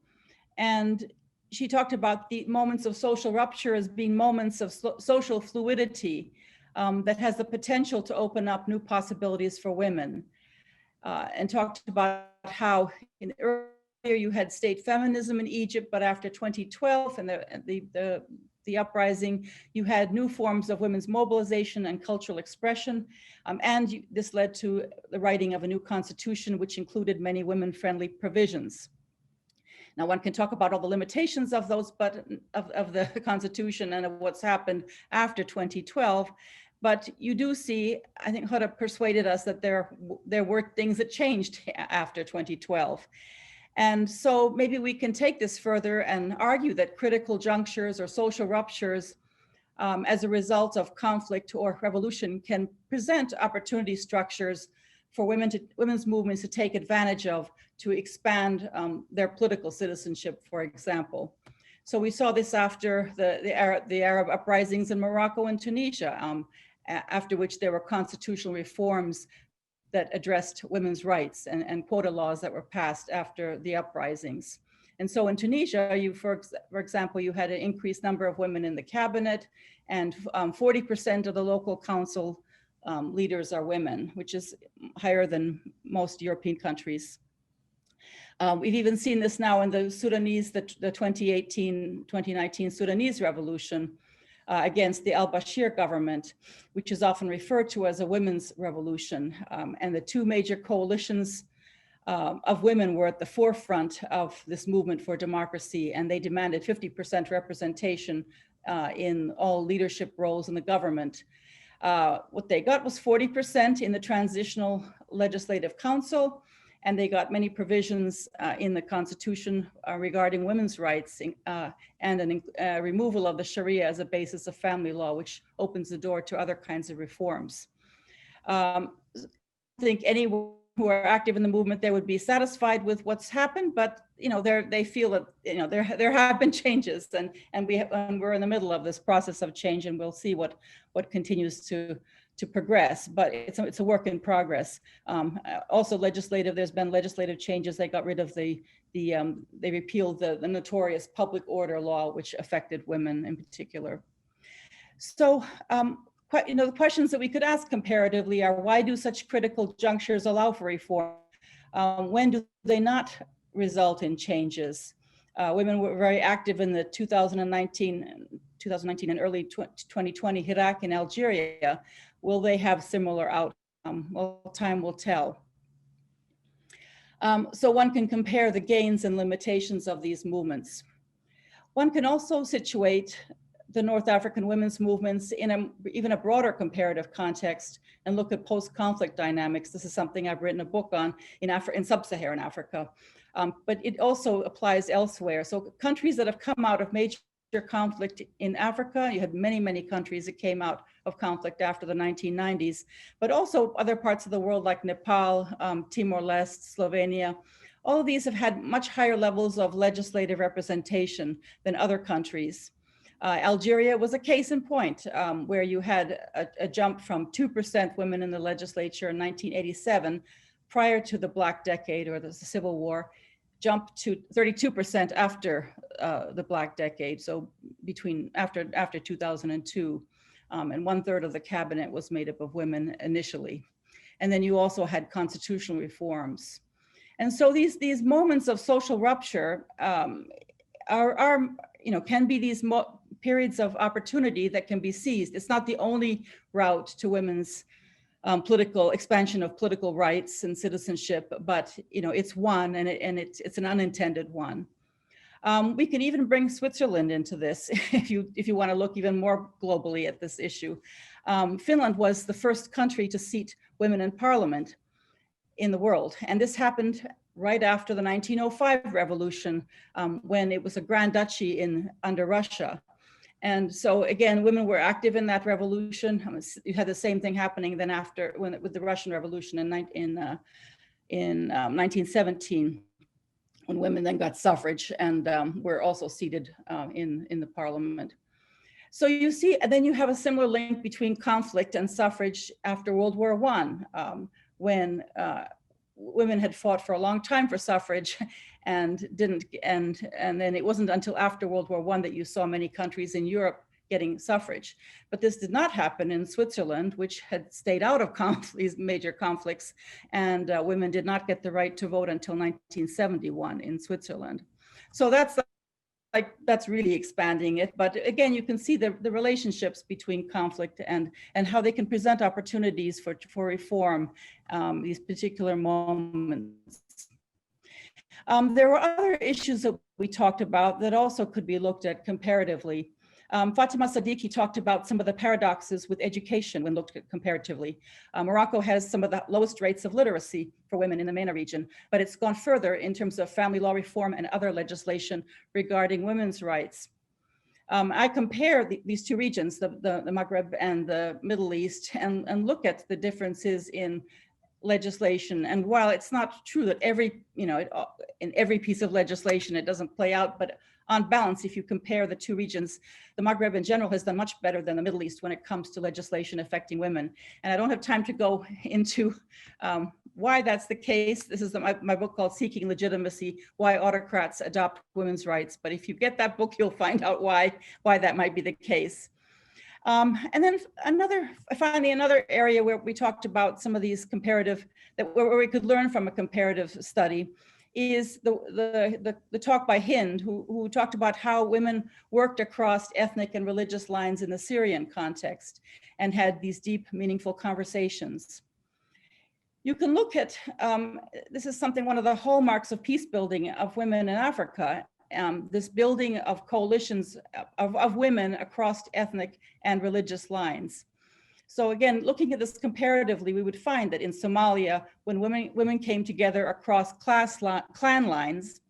And she talked about the moments of social rupture as being moments of social fluidity that has the potential to open up new possibilities for women. And talked about how in earlier you had state feminism in Egypt, but after 2012 and the uprising, you had new forms of women's mobilization and cultural expression. This led to the writing of a new constitution, which included many women-friendly provisions. Now, one can talk about all the limitations of those, but of the constitution and of what's happened after 2012. But you do see, I think Hoda persuaded us that there were things that changed after 2012. And so maybe we can take this further and argue that critical junctures or social ruptures as a result of conflict or revolution can present opportunity structures for women's movements to take advantage of to expand their political citizenship, for example. So we saw this after the Arab uprisings in Morocco and Tunisia, after which there were constitutional reforms that addressed women's rights and quota laws that were passed after the uprisings. And so in Tunisia, for example, you had an increased number of women in the cabinet, and 40% of the local council leaders are women, which is higher than most European countries. We've even seen this now in the 2019 Sudanese Revolution against the al-Bashir government, which is often referred to as a women's revolution. And the two major coalitions of women were at the forefront of this movement for democracy, and they demanded 50% representation in all leadership roles in the government. What they got was 40% in the Transitional Legislative Council, and they got many provisions in the Constitution regarding women's rights and a removal of the Sharia as a basis of family law, which opens the door to other kinds of reforms. I think anyone who are active in the movement, they would be satisfied with what's happened, but they feel that there have been changes, and we're in the middle of this process of change, and we'll see what continues to progress, but it's a work in progress. Also legislative, there's been legislative changes. They got rid of they repealed the notorious public order law, which affected women in particular. So, the questions that we could ask comparatively are, why do such critical junctures allow for reform? When do they not result in changes? Women were very active in the 2019 and early 2020 Iraq and Algeria. Will they have similar outcome? Well, time will tell. So one can compare the gains and limitations of these movements. One can also situate the North African women's movements in even a broader comparative context and look at post-conflict dynamics. This is something I've written a book on in sub-Saharan Africa, but it also applies elsewhere. So countries that have come out of major conflict in Africa, you had many, many countries that came out of conflict after the 1990s, but also other parts of the world like Nepal, Timor-Leste, Slovenia. All of these have had much higher levels of legislative representation than other countries. Algeria was a case in point, where you had a jump from 2% women in the legislature in 1987, prior to the Black Decade or the Civil War, jumped to 32% after the Black Decade, so after 2002, and 1/3 of the cabinet was made up of women initially. And then you also had constitutional reforms. And so these moments of social rupture can be these periods of opportunity that can be seized. It's not the only route to women's expansion of political rights and citizenship, but it's one, and it's an unintended one. We can even bring Switzerland into this if you want to look even more globally at this issue. Finland was the first country to seat women in parliament in the world, and this happened right after the 1905 revolution, when it was a grand duchy under Russia. And so again, women were active in that revolution. You had the same thing happening then with the Russian Revolution in 1917, when women then got suffrage and were also seated in the parliament. So you see, and then you have a similar link between conflict and suffrage after World War I, when women had fought for a long time for suffrage and didn't, and then it wasn't until after World War I that you saw many countries in Europe getting suffrage. But this did not happen in Switzerland, which had stayed out of these major conflicts, and women did not get the right to vote until 1971 in Switzerland. So that's really expanding it. But again, you can see the relationships between conflict and how they can present opportunities for reform, these particular moments. There were other issues that we talked about that also could be looked at comparatively. Fatima Siddiqui talked about some of the paradoxes with education when looked at comparatively. Morocco has some of the lowest rates of literacy for women in the MENA region, but it's gone further in terms of family law reform and other legislation regarding women's rights. I compare these two regions, the Maghreb and the Middle East, and look at the differences in legislation. And while it's not true that in every piece of legislation it doesn't play out, but on balance, if you compare the two regions, the Maghreb in general has done much better than the Middle East when it comes to legislation affecting women. And I don't have time to go into why that's the case. This is my book called Seeking Legitimacy, Why Autocrats Adopt Women's Rights. But if you get that book, you'll find out why that might be the case. And then finally, another area where we talked about some of these where we could learn from a comparative study is the talk by Hind, who talked about how women worked across ethnic and religious lines in the Syrian context and had these deep, meaningful conversations. You can look at, this is one of the hallmarks of peace building of women in Africa, this building of coalitions of women across ethnic and religious lines. So again, looking at this comparatively, we would find that in Somalia, when women came together across clan lines,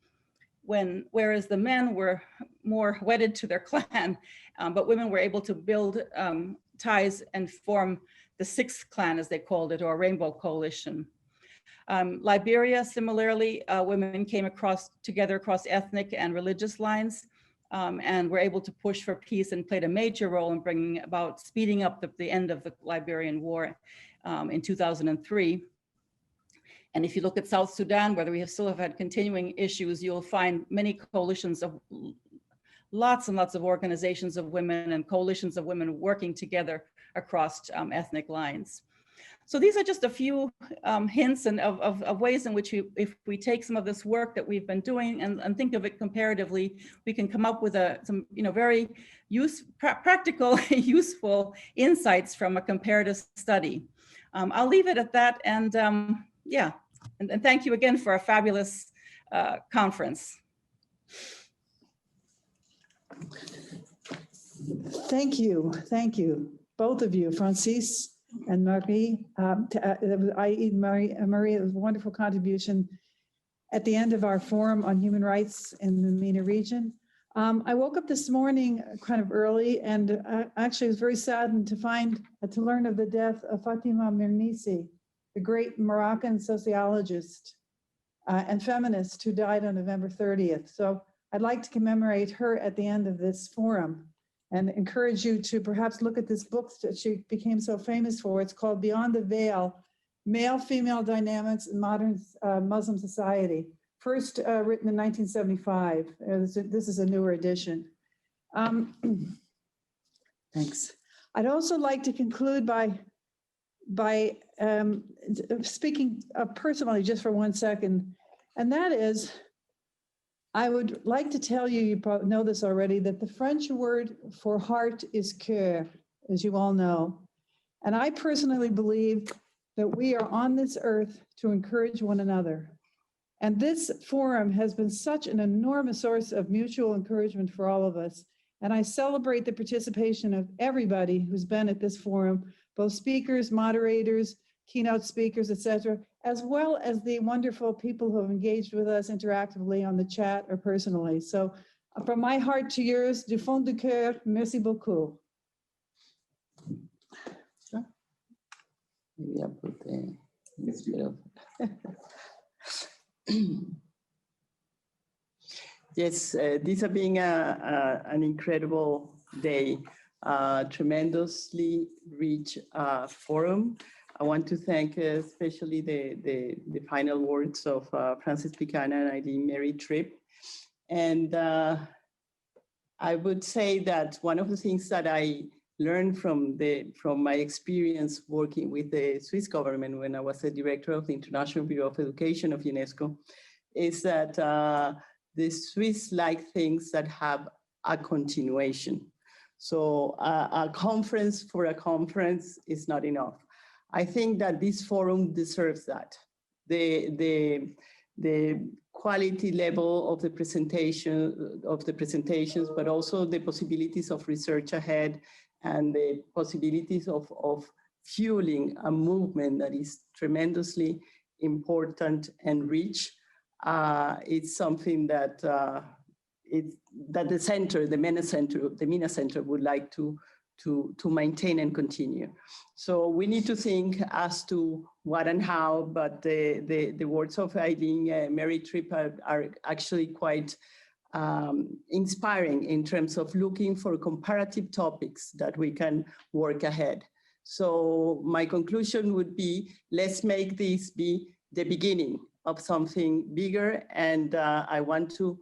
whereas the men were more wedded to their clan, but women were able to build ties and form the Sixth Clan, as they called it, or Rainbow Coalition. Liberia, similarly, women came together across ethnic and religious lines, and were able to push for peace and played a major role in bringing about speeding up the end of the Liberian War in 2003. And if you look at South Sudan, where we still have had continuing issues, you'll find many coalitions of lots and lots of organizations of women and coalitions of women working together across ethnic lines. So these are just a few hints and of ways in which if we take some of this work that we've been doing and think of it comparatively, we can come up with some very practical, useful insights from a comparative study. I'll leave it at that, and yeah, and thank you again for a fabulous conference. Thank you, both of you, Francis and Marie. Marie, it was a wonderful contribution at the end of our forum on human rights in the MENA region. I woke up this morning kind of early, and actually was very saddened to learn of the death of Fatima Mirnisi, the great Moroccan sociologist and feminist who died on November 30th. So I'd like to commemorate her at the end of this forum and encourage you to perhaps look at this book that she became so famous for. It's called Beyond the Veil, Male-Female Dynamics in Modern Muslim Society. First written in 1975. This is a newer edition. Thanks. I'd also like to conclude by speaking personally just for 1 second, and that is, I would like to tell you, you probably know this already, that the French word for heart is cœur, as you all know. And I personally believe that we are on this earth to encourage one another. And this forum has been such an enormous source of mutual encouragement for all of us. And I celebrate the participation of everybody who's been at this forum, both speakers, moderators, keynote speakers, etc., as well as the wonderful people who have engaged with us interactively on the chat or personally. So from my heart to yours, du fond du cœur, merci beaucoup. Maybe I'll put this bit of. Yes, this has been an incredible day, tremendously rich forum. I want to thank especially the final words of Francis Buchanan and Eileen Mary Tripp. And I would say that one of the things that I learned from my experience working with the Swiss government when I was the director of the International Bureau of Education of UNESCO is that the Swiss like things that have a continuation. So a conference for a conference is not enough. I think that this forum deserves that. The quality level of the presentations, but also the possibilities of research ahead and the possibilities of fueling a movement that is tremendously important and rich. It's something that the center, the MENA Center would like to maintain and continue. So we need to think as to what and how, but the words of Eileen Mary Tripp are actually quite inspiring in terms of looking for comparative topics that we can work ahead. So my conclusion would be, let's make this be the beginning of something bigger. And I want to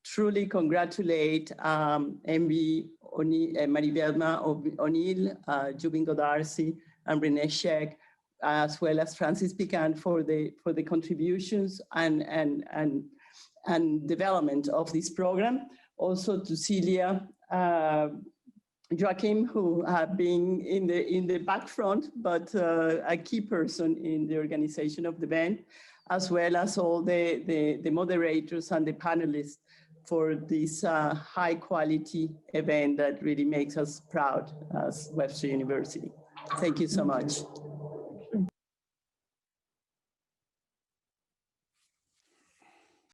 truly congratulate MB Maribelma O'Neill, Jubin Godarsi, and Renee Sheck, as well as Francis Buchanan for the contributions and development of this program. Also to Celia, Joachim, who have been in the back front, but a key person in the organization of the event, as well as all the moderators and the panelists for this high quality event that really makes us proud as Webster University. Thank you so much.